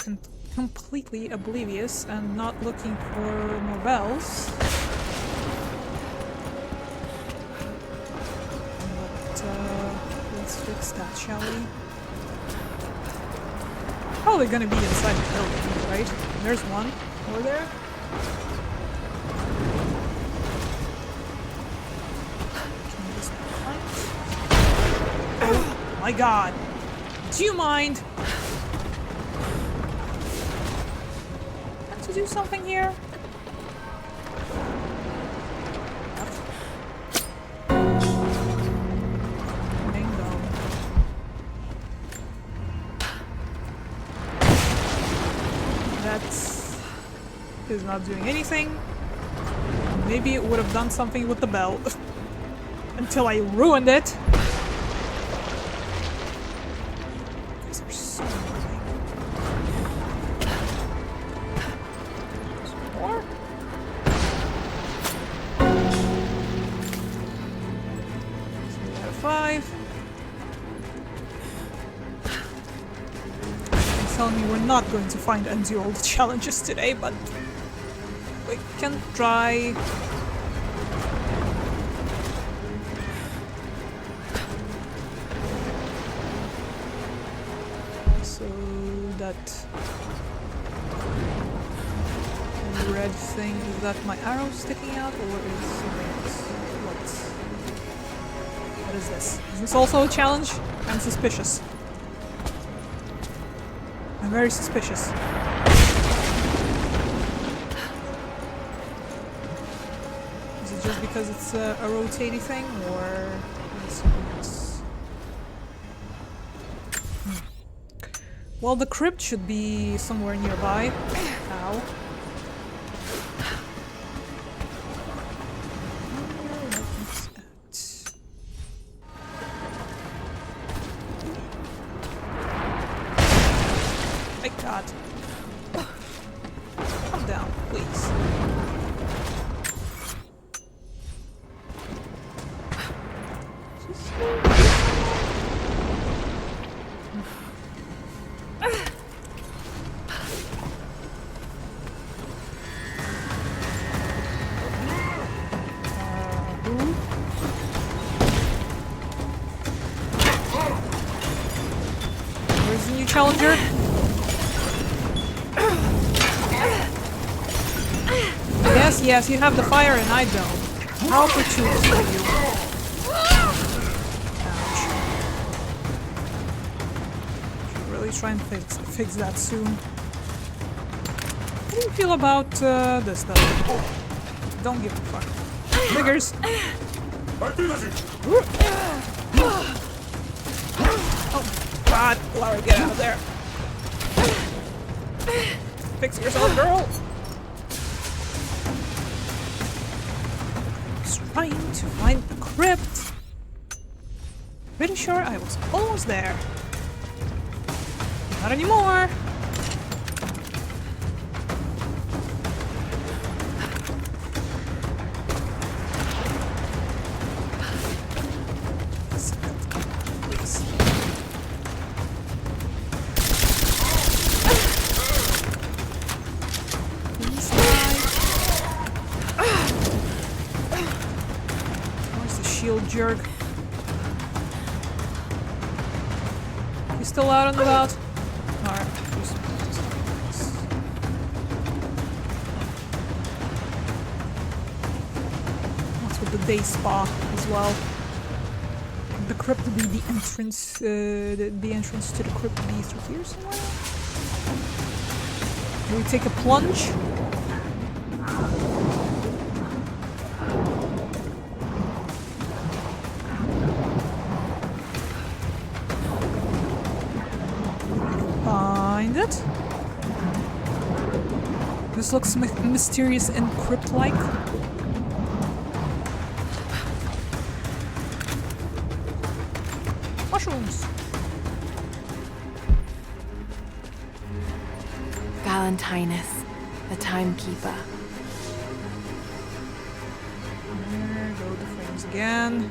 completely oblivious and not looking for more bells. But, let's fix that, shall we? Probably gonna be inside the building, right? There's one over there. Can we just find? Oh my god! Do you mind? Have to do something here? Is not doing anything. Maybe it would have done something with the bell. Until I ruined it. These are so annoying. Some more? So 3 out of 5. It's telling me we're not going to find endure all the challenges today, but we can try. So that red thing, is that my arrow sticking out or is it what is this? Is this also a challenge? I'm suspicious. I'm very suspicious. Just because it's a rotating thing, or it's... Well, the crypt should be somewhere nearby. Ow. My god. Calm down, please. Where's the new challenger? Yes, you have the fire and I don't. How opportunist of you. Ouch. Should really try and fix that soon. How do you feel about this though? Don't give a fuck. Figures. Oh god, Lara, get out of there. Fix yourself, girl. Trying to find the crypt. Pretty sure I was almost there. Not anymore. Please. Please die. Where's the shield jerk? still out and about? Alright. What's with the day spa as well? The crypt be the entrance, the entrance to the crypt be through here somewhere? Do we take a plunge? Find it. This looks mysterious and crypt-like. Mushrooms. Valentinus, the timekeeper. There go the frames again.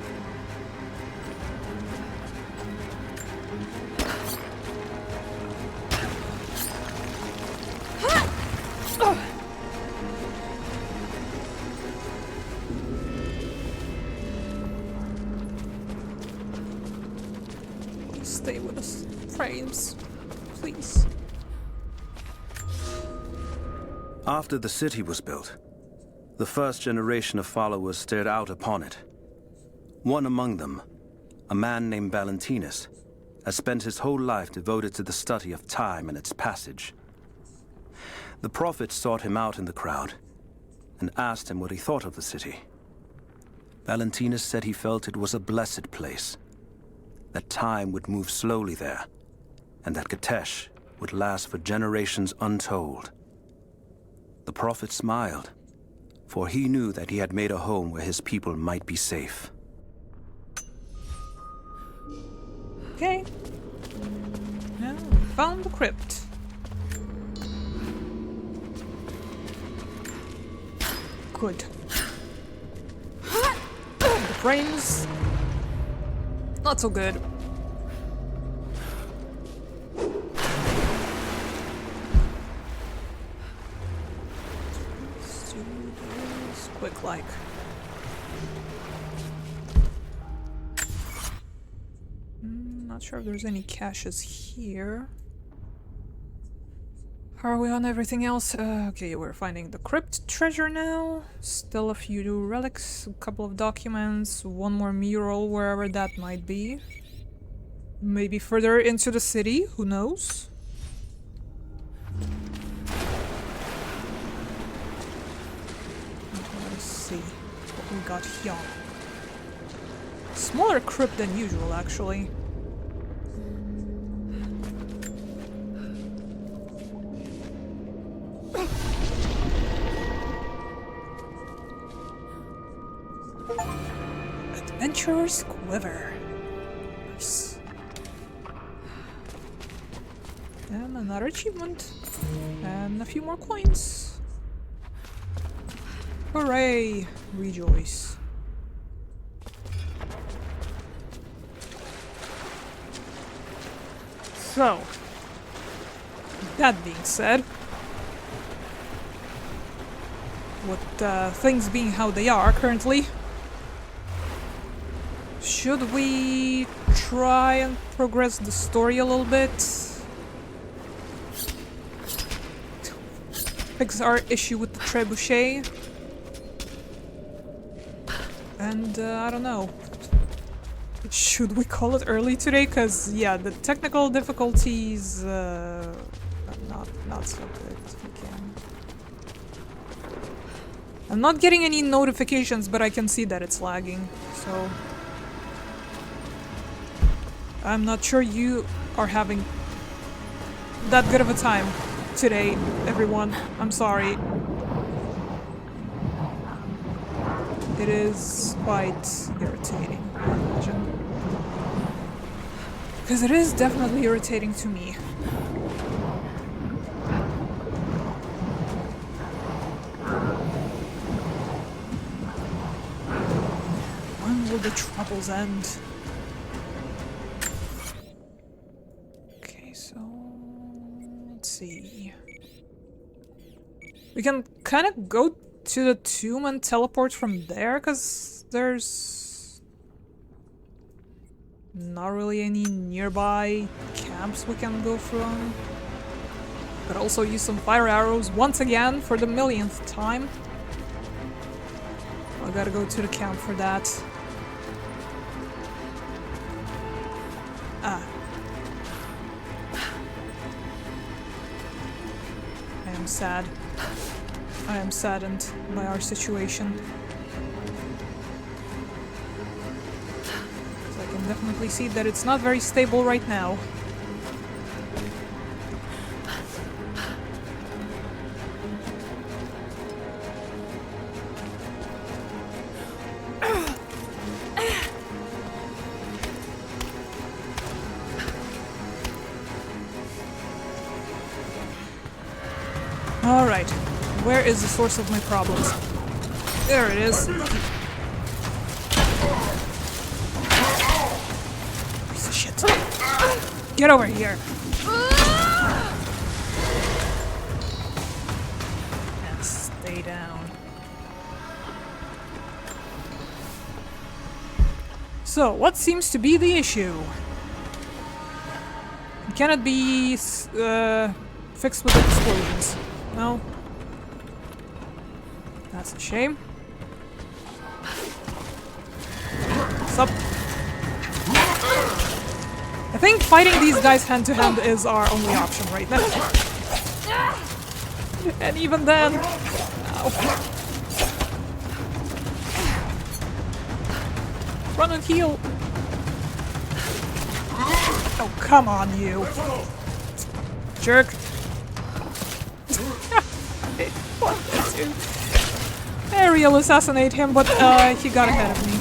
Stay with us, frames, please. After the city was built, the first generation of followers stared out upon it. One among them, a man named Valentinus, has spent his whole life devoted to the study of time and its passage. The prophet sought him out in the crowd and asked him what he thought of the city. Valentinus said he felt it was a blessed place, that time would move slowly there, and that Katesh would last for generations untold. The prophet smiled, for he knew that he had made a home where his people might be safe. Okay. Now, found the crypt. Good. The frames. Not so good. Let's do this quick like. Not sure if there's any caches here. How are we on everything else? Okay, we're finding the crypt treasure now. Still a few relics, a couple of documents, one more mural wherever that might be. Maybe further into the city, who knows? Let's see what we got here. Smaller crypt than usual, actually. Adventurer's Quiver. Nice. And another achievement. And a few more coins. Hooray! Rejoice. So, that being said, with things being how they are currently, should we try and progress the story a little bit? Fix our issue with the trebuchet? And I don't know. Should we call it early today? Cause yeah, the technical difficulties are not so good. Okay. I'm not getting any notifications, but I can see that it's lagging, so I'm not sure you are having that good of a time today, everyone. I'm sorry. It is quite irritating, I imagine. Because it is definitely irritating to me. When will the troubles end? Okay, so let's see. We can kind of go to the tomb and teleport from there, because there's not really any nearby ramps we can go from. Could also use some fire arrows once again for the millionth time. I gotta go to the camp for that. Ah. I am sad. I am saddened by our situation. So I can definitely see that it's not very stable right now. Alright, where is the source of my problems? There it is. Piece of shit. Get over here. And stay down. So, what seems to be the issue? Can it be fixed with explosions? No. That's a shame. What's up? I think fighting these guys hand to hand is our only option right now. And even then... Ow. Run and heal! Oh, come on, you. Jerk. What the dude? Ariel assassinate him, but he got ahead of me.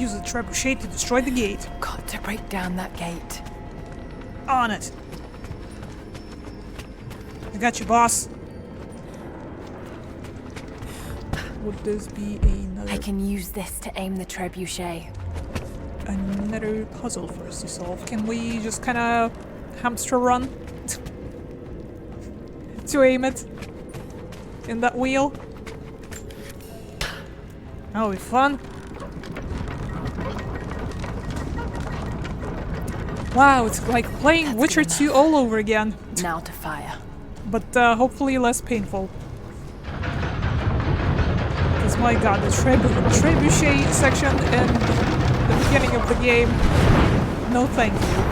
Use the trebuchet to destroy the gate. Got to break down that gate. On it. I got you, boss. Would this be another... I can use this to aim the trebuchet. Another puzzle for us to solve. Can we just kind of hamster run to aim it in that wheel? That'll be fun. Wow, it's like playing That's Witcher good 2 enough. all over again. Now to fire. But hopefully less painful. Because my god, the trebuchet section in the beginning of the game, no thank you.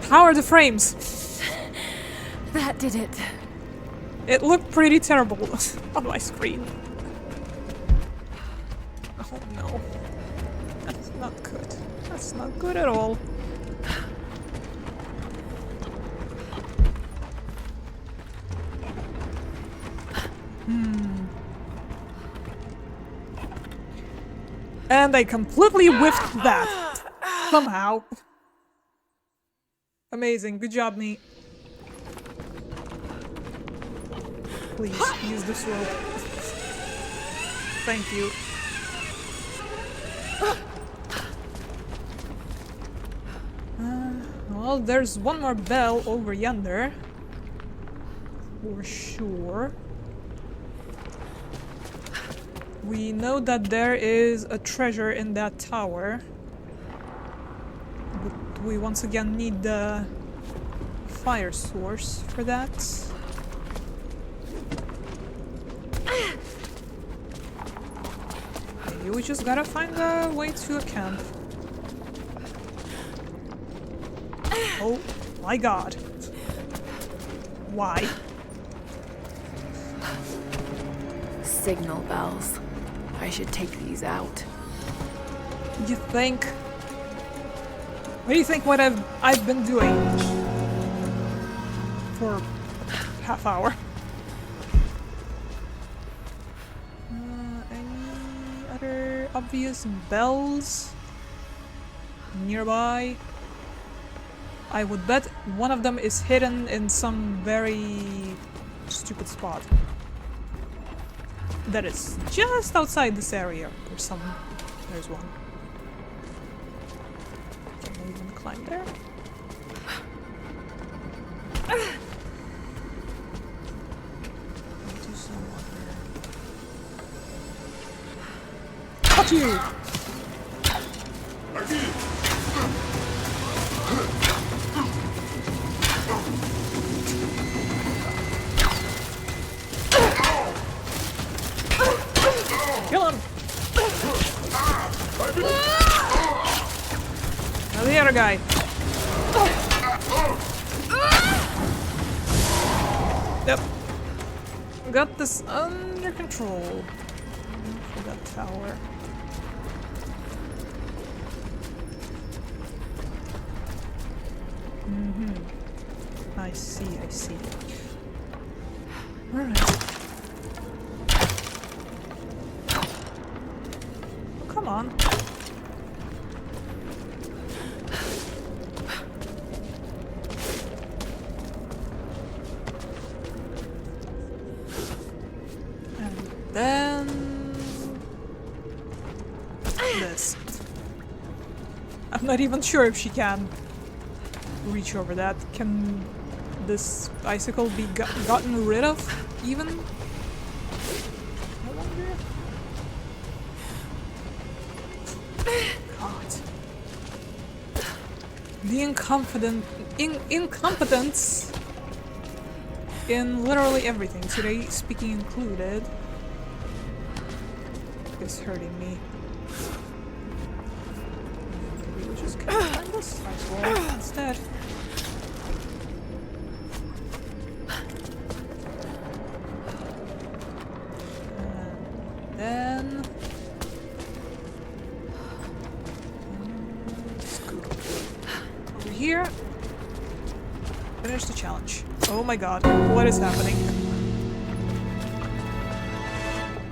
How are the frames? That did it. It looked pretty terrible on my screen. Oh no. That's not good. That's not good at all. And I completely whiffed that. Somehow. Amazing. Good job, me. Please, use this rope. Thank you. Well, there's one more bell over yonder. For sure. We know that there is a treasure in that tower. But we once again need the fire source for that. Maybe we just gotta find a way to a camp. Oh my god. Why? Signal bells. I should take these out. You think? What do you think what I've been doing for half hour? Any other obvious bells nearby? I would bet one of them is hidden in some very stupid spot. That is just outside this area or some. There's one. Can I even climb there? Do some water. Got you! Kill him! Now the other guy. Yep. Got this under control. For that tower. I see, I see. Alright. Oh, come on. And then... this. I'm not even sure if she can reach over that. Can this icicle be gotten rid of, even? I wonder. God. The incompetence in literally everything, today speaking included, is hurting me. Maybe we'll just climb this ice wall instead. Then scoot over here. Finish the challenge. Oh my god, what is happening?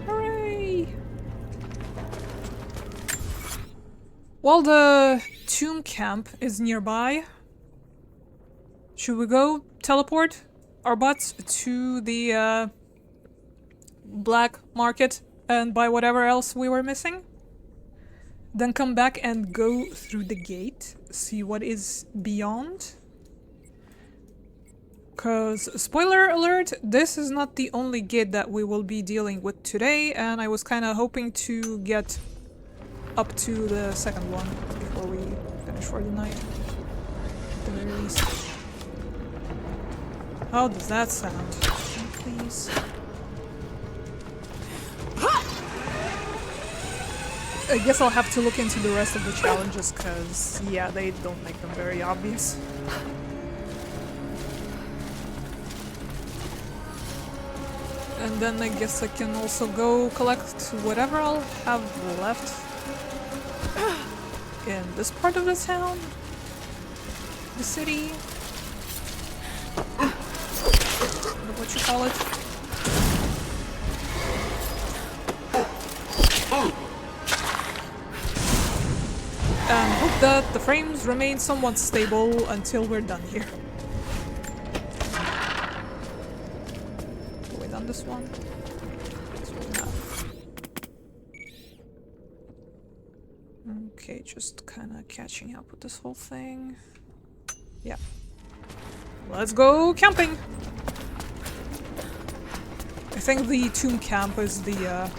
Hooray! While the tomb camp is nearby, should we go teleport our butts to the black market and buy whatever else we were missing? Then come back and go through the gate, see what is beyond. Cause, spoiler alert, this is not the only gate that we will be dealing with today, and I was kinda hoping to get up to the second one before we finish for the night. At the very least. How does that sound? Please. I guess I'll have to look into the rest of the challenges, cause yeah, they don't make them very obvious. And then I guess I can also go collect whatever I'll have left in this part of the town, the city, what you call it. And hope that the frames remain somewhat stable until we're done here. Are we done this one? Yes, we have. Okay, just kinda catching up with this whole thing. Yeah. Let's go camping! I think the tomb camp is the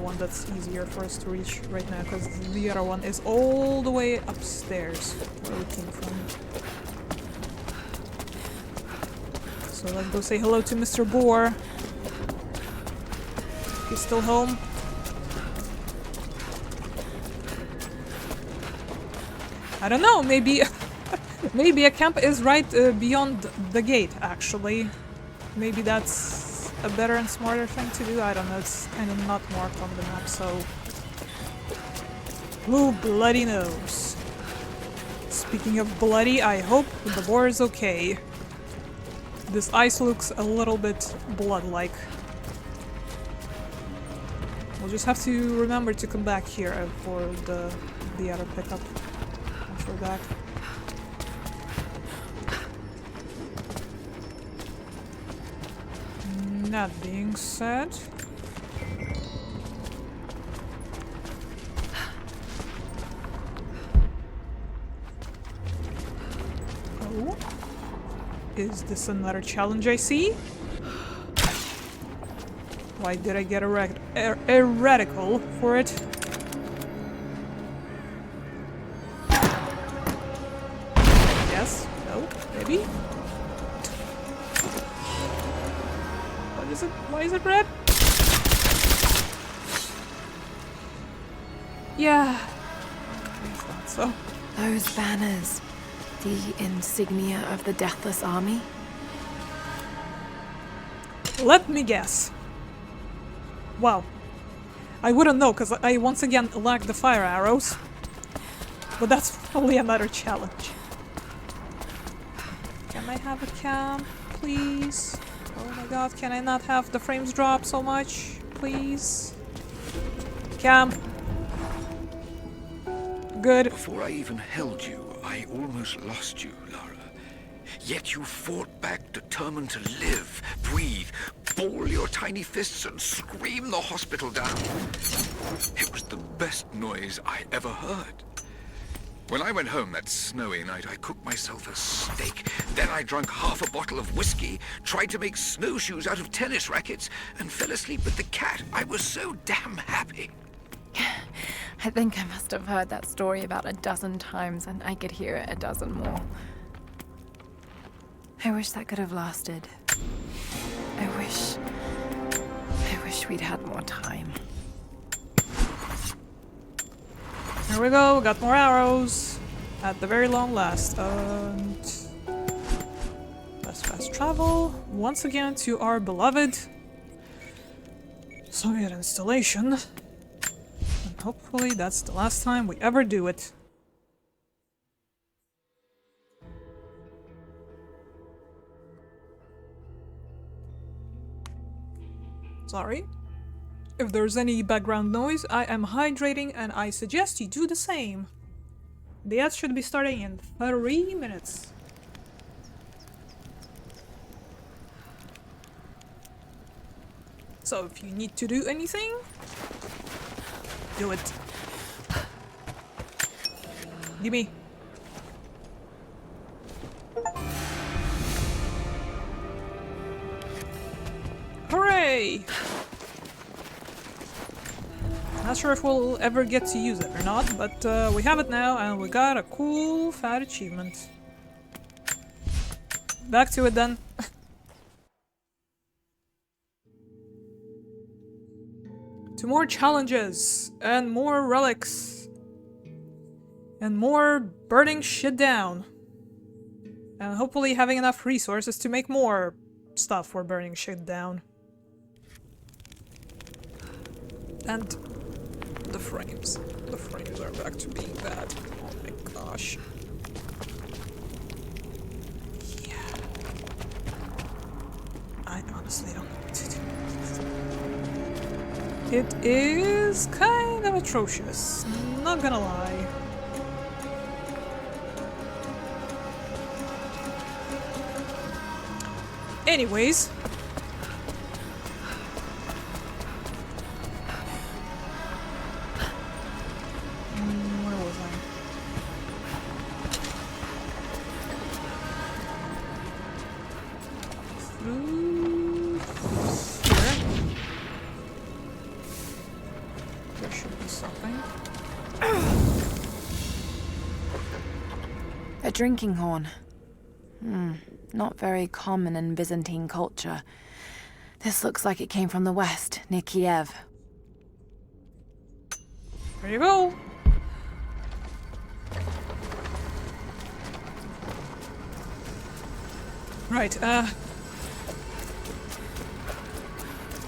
one that's easier for us to reach right now, because the other one is all the way upstairs where we came from. So let's go say hello to Mr. Boar. He's still home. I don't know, maybe maybe a camp is right beyond the gate, actually. Maybe that's a better and smarter thing to do. I don't know, it's kind of not marked on the map, so who bloody knows. Speaking of bloody, I hope the boar is okay. This ice looks a little bit blood-like. We'll just have to remember to come back here for the other pickup once we're back. That being said, oh, Is this another challenge I see? Why did I get a reticle for it? Yes? No? Maybe? What is it? Why is it red? Yeah. I thought so. Those banners. The insignia of the Deathless Army? Let me guess. Wow. I wouldn't know, because I once again lacked the fire arrows. But that's probably another challenge. Can I have a cam, please? Oh my god, can I not have the frames drop so much? Please? Cam. Good. Before I even held you, I almost lost you, Lara. Yet you fought back, determined to live, breathe, ball your tiny fists and scream the hospital down. It was the best noise I ever heard. When I went home that snowy night, I cooked myself a steak. Then I drank half a bottle of whiskey, tried to make snowshoes out of tennis rackets, and fell asleep with the cat. I was so damn happy. I think I must have heard that story about a dozen times, and I could hear it a dozen more. I wish that could have lasted. I wish we'd had more time. Here we go, we got more arrows. At the very long last. And let's fast travel once again to our beloved Soviet installation. And hopefully that's the last time we ever do it. Sorry. If there's any background noise, I am hydrating and I suggest you do the same. The ad should be starting in 3 minutes. So if you need to do anything, do it. Gimme. Hooray! Not sure if we'll ever get to use it or not, but we have it now and we got a cool fat achievement. Back to it then. To more challenges and more relics and more burning shit down. And hopefully having enough resources to make more stuff for burning shit down. And the frames. The frames are back to being bad. Oh my gosh. Yeah. I honestly don't know what to do. It is kind of atrocious. Not gonna lie. Anyways. Where was I? Through here. There should be something. A drinking horn. Not very common in Byzantine culture. This looks like it came from the west, near Kiev. There you go. Right, I'm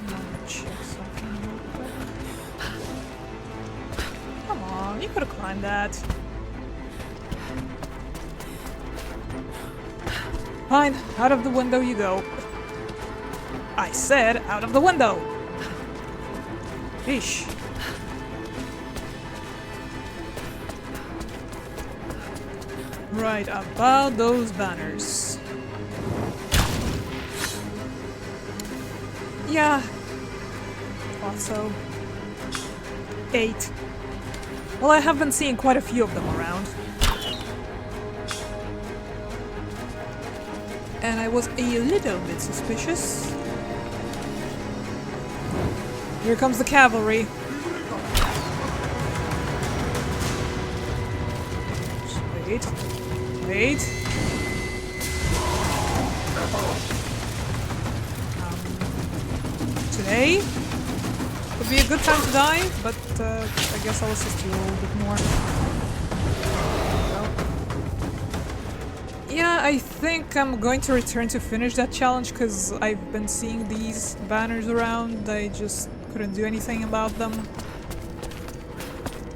gonna check something real quick. Come on, you could have climbed that. Fine, out of the window you go. I said out of the window! Yeesh. Right, about those banners. Yeah. Thought so. 8. Well, I have been seeing quite a few of them around. And I was a little bit suspicious. Here comes the cavalry. Just wait. Wait. Today would be a good time to die, but I guess I'll assist you a little bit more. Yeah, I think I'm going to return to finish that challenge because I've been seeing these banners around. I just couldn't do anything about them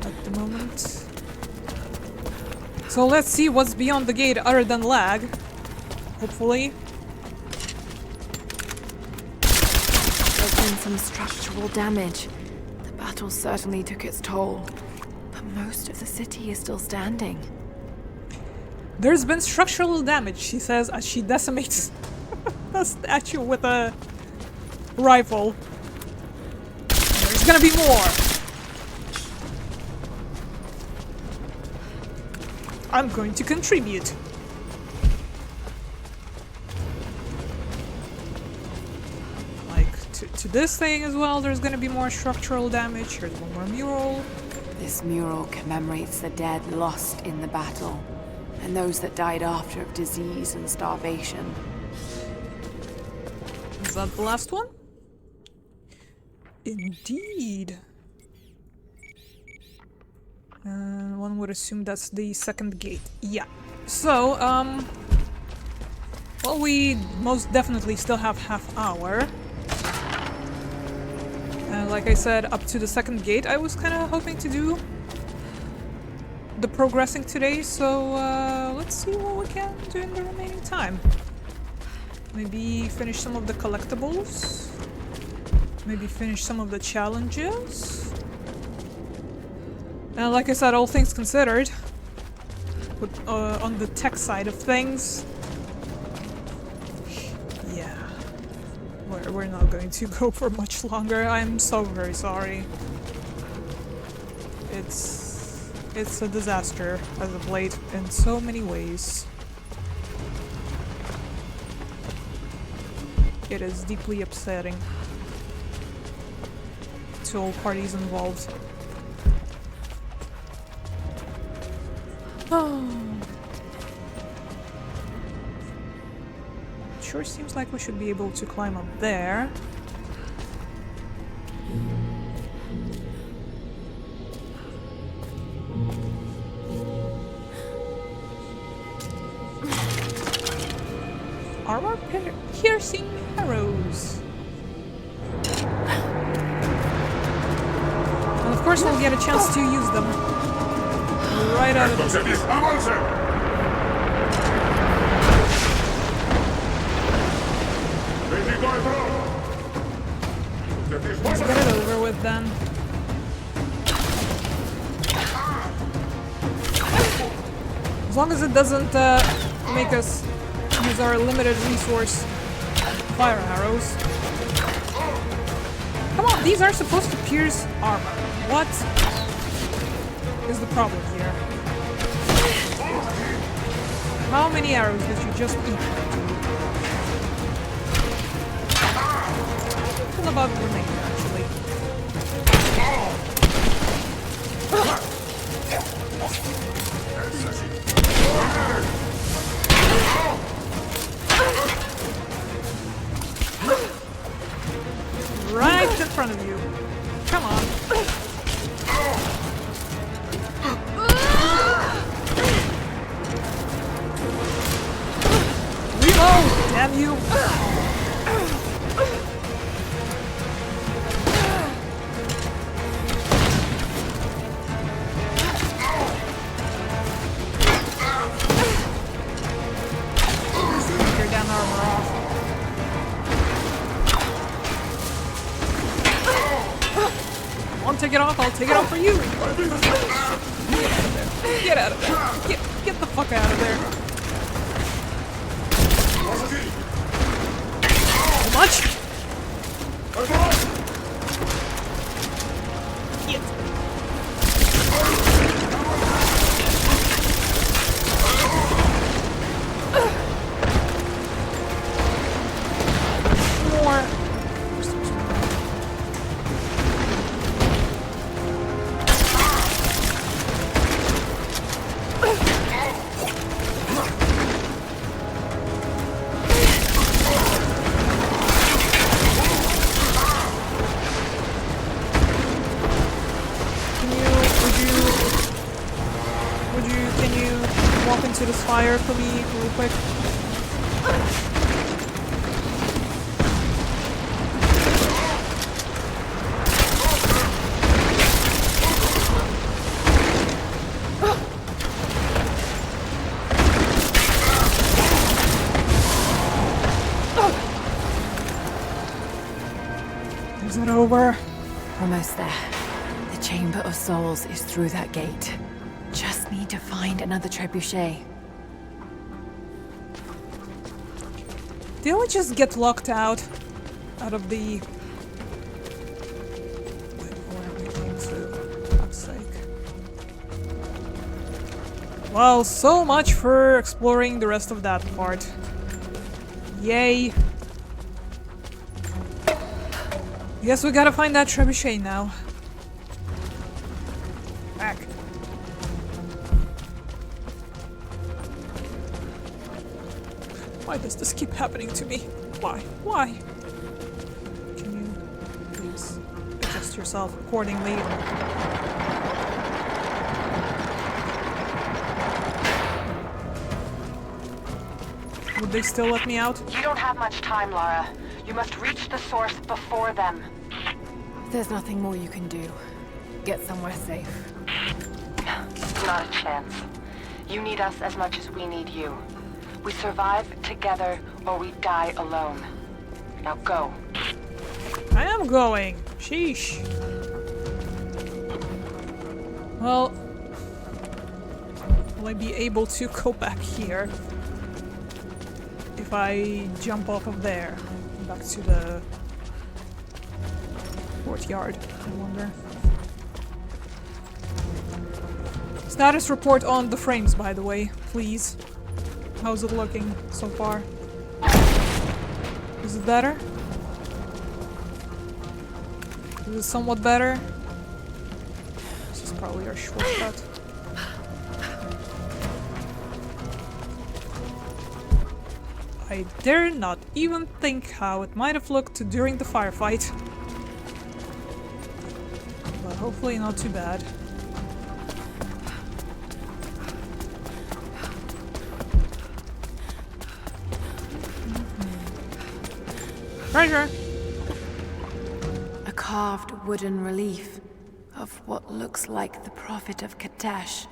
at the moment. So let's see what's beyond the gate other than lag. Hopefully. There's been some structural damage. The battle certainly took its toll. But most of the city is still standing. There's been structural damage, she says, as she decimates the statue with a rifle. And there's gonna be more! I'm going to contribute. Like, to this thing as well, there's gonna be more structural damage. Here's one more mural. This mural commemorates the dead lost in the battle, and those that died after of disease and starvation. Is that the last one? Indeed. One would assume that's the second gate. Yeah. So, well, we most definitely still have half hour. Like I said, up to the second gate, I was kind of hoping to do the progressing today, so let's see what we can do in the remaining time. Maybe finish some of the collectibles. Maybe finish some of the challenges. And like I said, all things considered, but on the tech side of things, yeah, we're not going to go for much longer. I'm so very sorry. It's a disaster as of late in so many ways. It is deeply upsetting to all parties involved. Oh. Sure seems like we should be able to climb up there. Armor piercing arrows. And of course we'll get a chance to use them right out of this. Let's get it over with then. As long as it doesn't make us use our limited resource fire arrows. Come on, these are supposed to pierce armor. What is the problem here? How many arrows did you just eat? What about the remainder, actually? Right in front of you. Come on. Reload, damn you. Take your damn armor off. I'll take it off, I'll take it off for you! Get out of there! Get the fuck out of there! How much? Shit. fire for me real quick? Is it over? Almost there. The Chamber of Souls is through that gate. Just need to find another trebuchet. Did we just get locked out of the... Where we came through, for God's sake. Well, so much for exploring the rest of that part. Yay! Guess we gotta find that trebuchet now. Back. Why does this keep happening to me? Why? Why? Can you please adjust yourself accordingly? Would they still let me out? You don't have much time, Lara. You must reach the source before them. There's nothing more you can do. Get somewhere safe. Not a chance. You need us as much as we need you. We survive together or we die alone. Now go. I am going. Sheesh. Well, will I be able to go back here if I jump off of there? Back to the courtyard, I wonder. Status report on the frames, by the way, please. How's it looking so far? Is it better? Is it somewhat better? This is probably our shortcut. I dare not even think how it might have looked during the firefight. But hopefully not too bad. Treasure! A carved wooden relief of what looks like the Prophet of Katesh.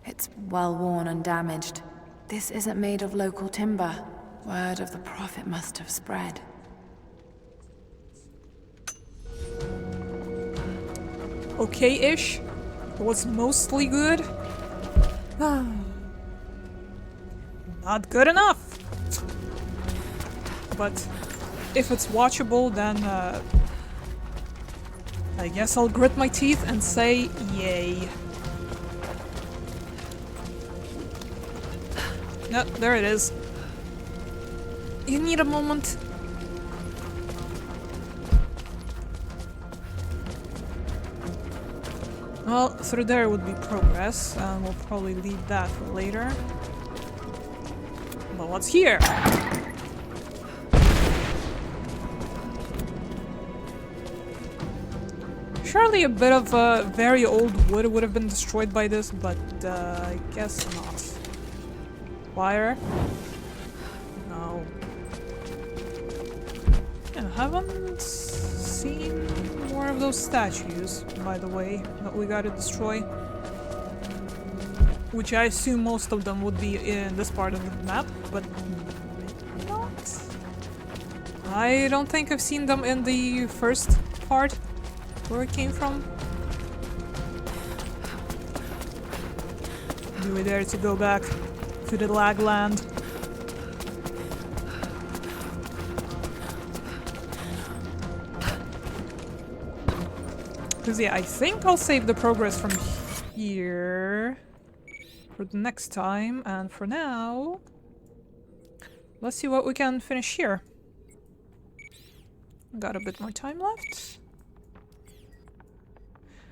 It's well worn and damaged. This isn't made of local timber. Word of the Prophet must have spread. Okay-ish. It was mostly good. Not good enough! But if it's watchable, then I guess I'll grit my teeth and say yay. No, there it is. You need a moment. Well, through there would be progress, and we'll probably leave that for later. But what's here? Surely a bit of very old wood would have been destroyed by this, but I guess not. Wire? No. Yeah, haven't seen more of those statues, by the way, that we gotta destroy. Which I assume most of them would be in this part of the map, but not. I don't think I've seen them in the first part, where it came from. Do we dare to go back to the lag land? Because yeah, I think I'll save the progress from here for the next time, and for now, let's see what we can finish here. Got a bit more time left.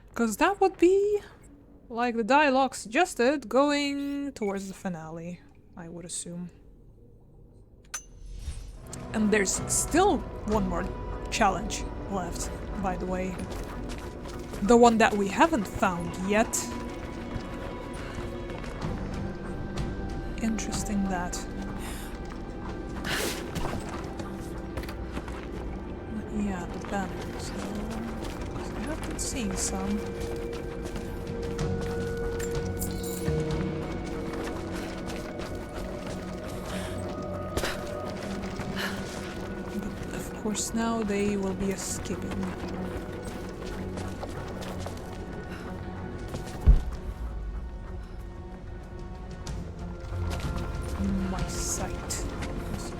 Because that would be, like the dialogue suggested, going towards the finale, I would assume. And there's still one more challenge left, by the way. The one that we haven't found yet. interesting that. Yeah, the banners. I have been seeing some. But of course now they will be escaping. My sight. So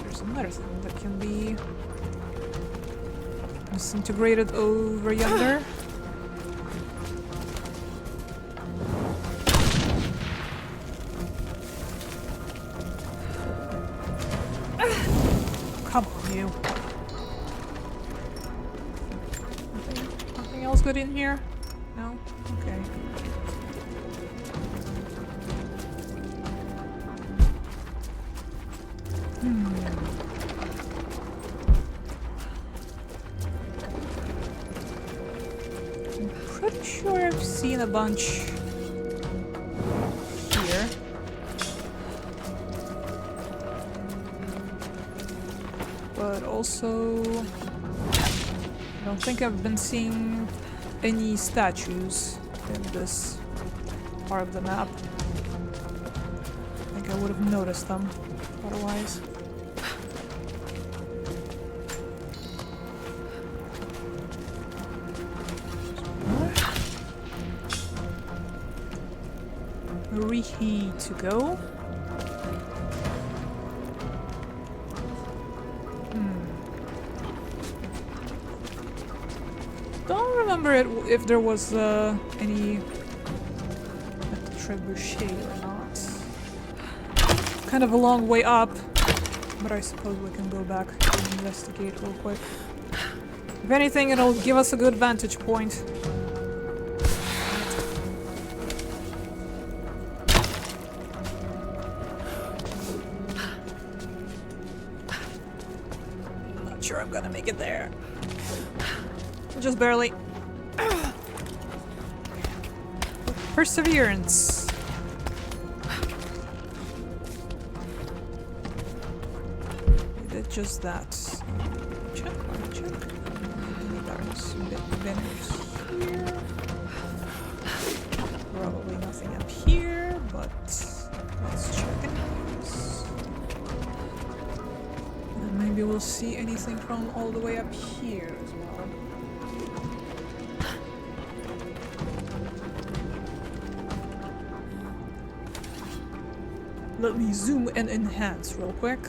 there's another thing that can be disintegrated over yonder. Come on, you. Nothing else good in here? No? Okay. Pretty sure I've seen a bunch here. But also, I don't think I've been seeing any statues in this part of the map. I think I would have noticed them otherwise. Reheat to go. Don't remember if there was any trebuchet or not. Kind of a long way up, but I suppose we can go back and investigate real quick. If anything, it'll give us a good vantage point. Sure I'm gonna make it there. Just barely. Perseverance. We did just that. Check. There's banners here. Probably nothing up here, but let's check anyways. And maybe we'll see anything from all the way up here as well. Let me zoom and enhance real quick.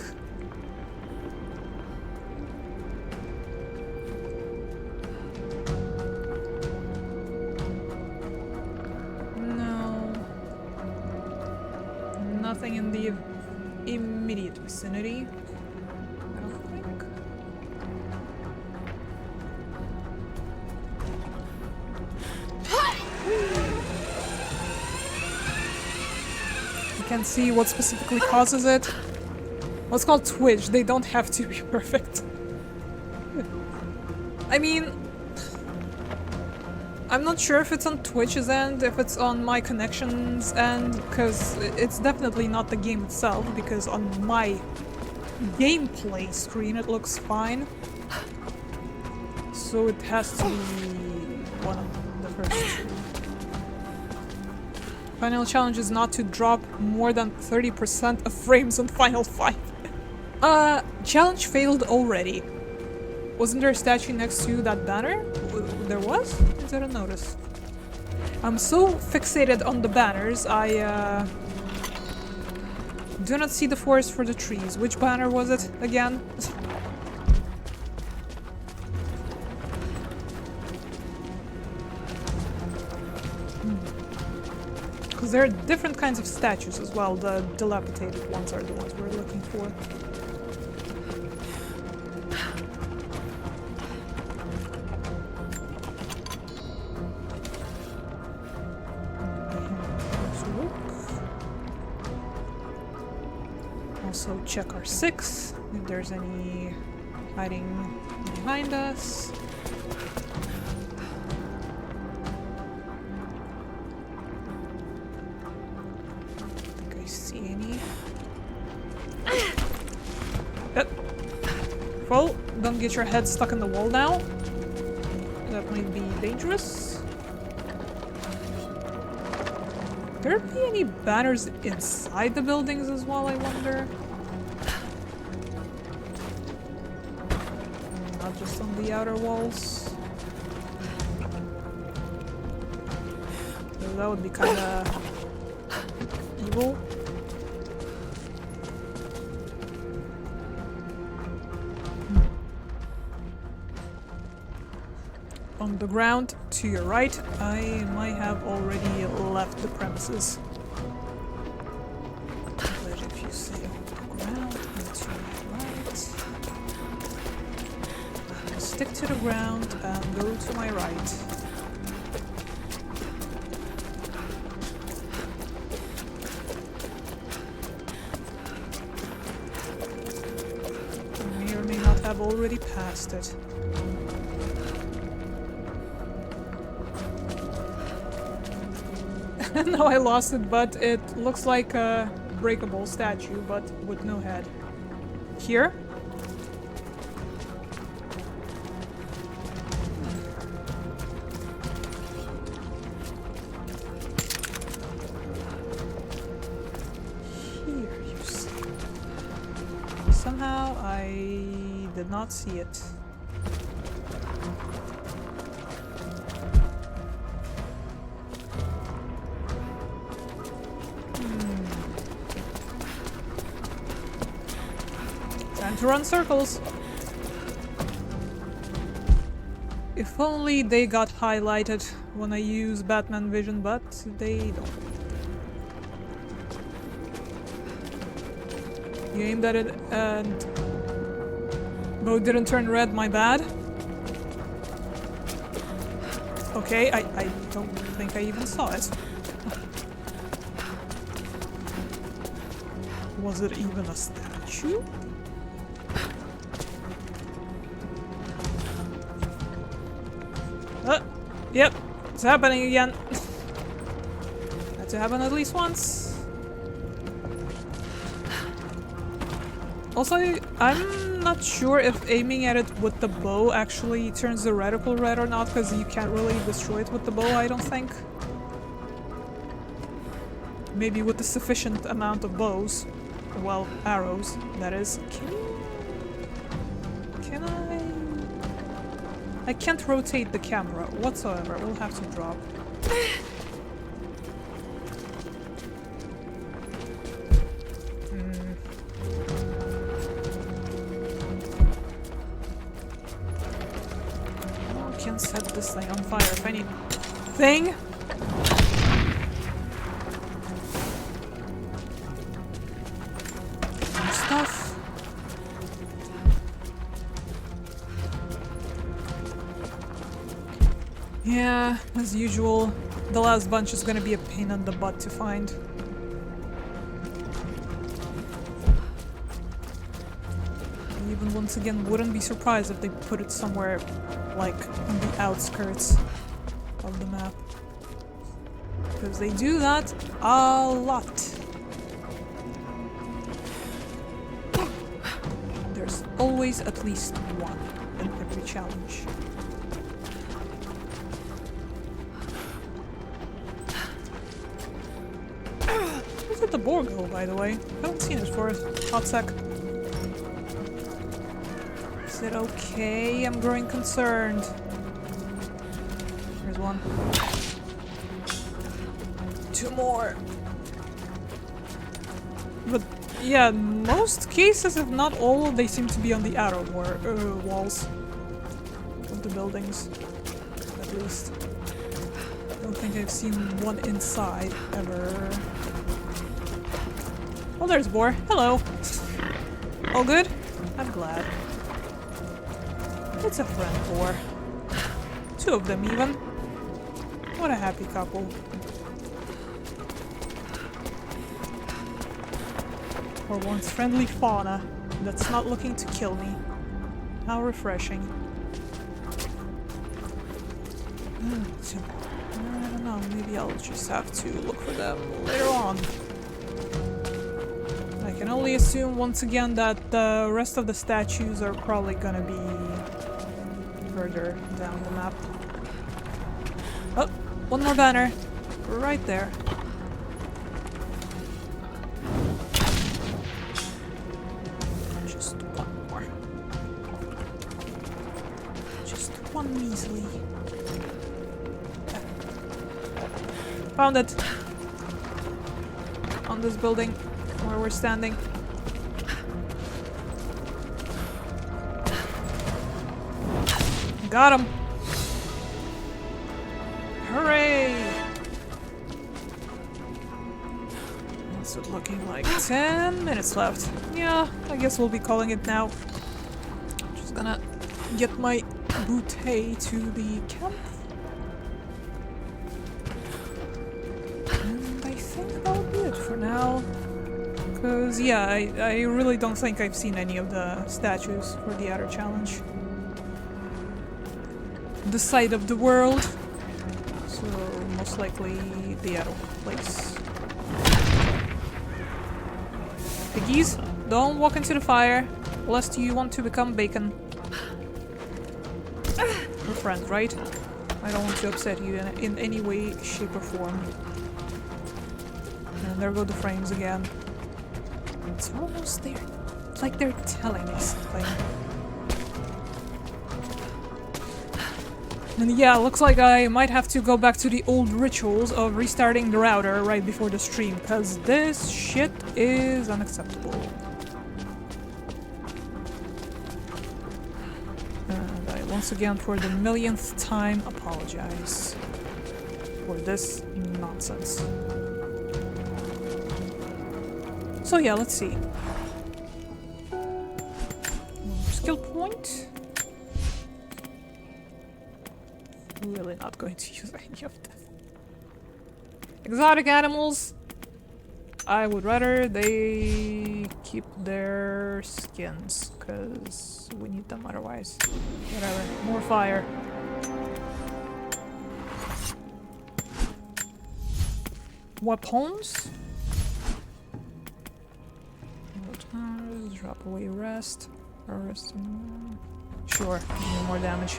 No. Nothing in the immediate vicinity. I don't think. You can see what specifically causes it. Well, it's called Twitch. They don't have to be perfect. I mean, I'm not sure if it's on Twitch's end, if it's on my connection's end, because it's definitely not the game itself, because on my gameplay screen it looks fine. So it has to be one of the first two. Final challenge is not to drop more than 30% of frames on Final Fight. Challenge failed already. Wasn't there a statue next to that banner? There was? I didn't notice. I'm so fixated on the banners, I do not see the forest for the trees. Which banner was it again? Because there are different kinds of statues as well. The dilapidated ones are the ones we're looking for. Also check our 6, if there's any hiding behind us. I don't think I see any. don't get your head stuck in the wall now. That might be dangerous. There be any banners inside the buildings as well, I wonder? Not just on the outer walls. That would be kinda evil. On the ground to your right, I might have already left the premises. But if you say on the ground and to my right, I'll stick to the ground and go to my right. I may or may not have already passed it. No, I lost it, but it looks like a breakable statue, but with no head. Here? Here, you see. Somehow I did not see it. Time to run circles. If only they got highlighted when I use Batman vision, but they don't. You aimed at it and bow didn't turn red, my bad. Okay, I don't think I even saw it. Was it even a statue? Yep, it's happening again. Had to happen at least once. Also, I'm not sure if aiming at it with the bow actually turns the reticle red or not, because you can't really destroy it with the bow, I don't think. Maybe with a sufficient amount of bows. Well, arrows, that is. Can I? I can't rotate the camera whatsoever. We'll have to drop. Oh, I can't set this thing on fire if anything. Stuff. Yeah, as usual, the last bunch is gonna be a pain in the butt to find. Even once again, wouldn't be surprised if they put it somewhere, like, on the outskirts of the map. Because they do that a lot. There's always at least one in every challenge. Where did the boar go, by the way? I haven't seen it for a hot sec. Is it okay? I'm growing concerned. Here's one. Two more. But yeah, most cases, if not all, they seem to be on the outer walls of the buildings, at least. I don't think I've seen one inside ever. Oh, there's boar. Hello. All good? I'm glad. It's a friend boar. Two of them even. What a happy couple. For once, friendly fauna that's not looking to kill me. How refreshing. So, I don't know, maybe I'll just have to look for them later on. Like can only assume once again that the rest of the statues are probably gonna be further down the map. Oh, one more banner. Right there. Just one more. Just one measly. Found it! On this building where we're standing. Got him! Hooray! What's it looking like? 10 minutes left. Yeah, I guess we'll be calling it now. Just gonna get my bouquet to the camp. And I think that'll be it for now. Because, yeah, I really don't think I've seen any of the statues for the Adder Challenge. The side of the world. So, most likely the Adder place. Piggies, don't walk into the fire, lest you want to become bacon. We're friends, right? I don't want to upset you in any way, shape, or form. And there go the frames again. It's almost there. It's like they're telling me something. And yeah, looks like I might have to go back to the old rituals of restarting the router right before the stream, because this shit is unacceptable. And I once again, for the millionth time, apologize for this nonsense. So yeah, let's see. Skill point. Really not going to use any of them. Exotic animals. I would rather they keep their skins, because we need them otherwise. Whatever. More fire. Weapons. Drop away rest. Rest. Sure, more damage.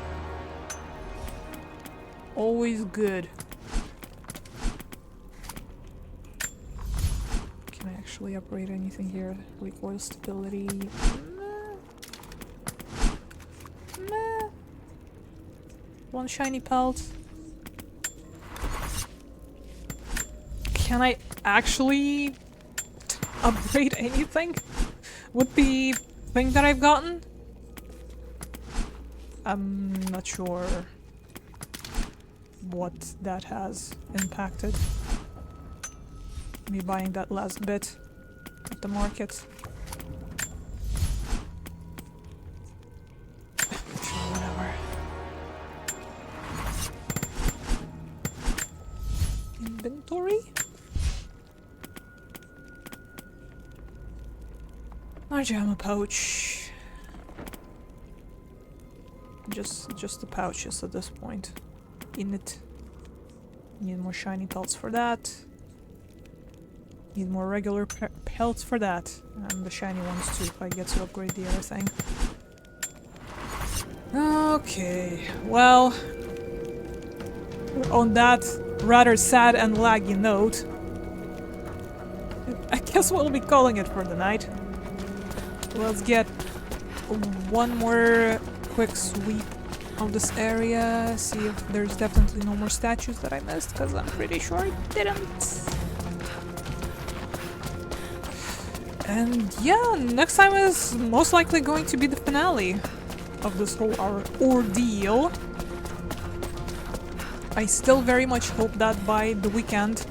Always good. Can I actually upgrade anything here? Recoil stability. Meh. One shiny pelt. Can I actually upgrade anything with the thing that I've gotten? I'm not sure what that has impacted. Me buying that last bit at the market. Sure, whatever. Inventory? Large ammo pouch. Just the pouches at this point. In it. Need more shiny pelts for that. Need more regular pelts for that. And the shiny ones too, if I get to upgrade the other thing. Okay, well... on that rather sad and laggy note, I guess we'll be calling it for the night. Let's get one more quick sweep of this area, see if there's definitely no more statues that I missed, because I'm pretty sure I didn't. And yeah, next time is most likely going to be the finale of this whole ordeal. I still very much hope that by the weekend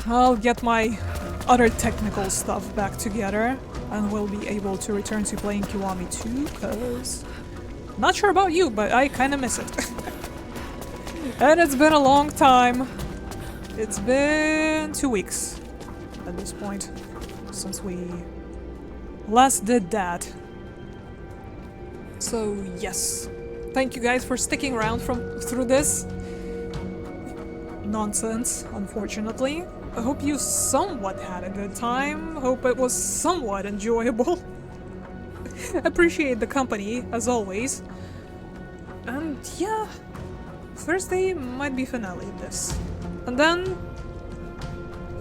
I'll get my other technical stuff back together and we'll be able to return to playing Kiwami 2, because not sure about you, but I kinda miss it. And it's been a long time. It's been 2 weeks at this point since we last did that. So yes, thank you guys for sticking around through this nonsense, unfortunately. I hope you somewhat had a good time. Hope it was somewhat enjoyable. Appreciate the company, as always. And yeah, Thursday might be finale of this. And then,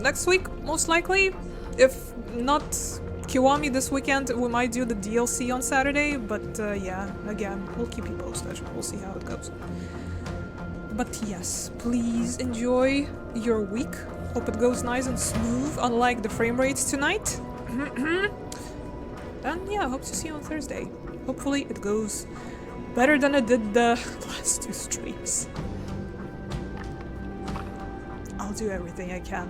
next week, most likely, if not Kiwami this weekend, we might do the DLC on Saturday, but yeah, again, we'll keep you posted. We'll see how it goes. But yes, please enjoy your week. Hope it goes nice and smooth, unlike the frame rates tonight. And yeah, hope to see you on Thursday. Hopefully it goes better than it did the last 2 streams. I'll do everything I can.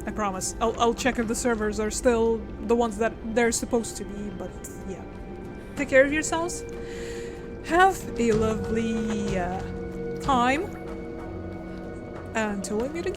I promise. I'll check if the servers are still the ones that they're supposed to be, but yeah. Take care of yourselves. Have a lovely time. Until we meet again.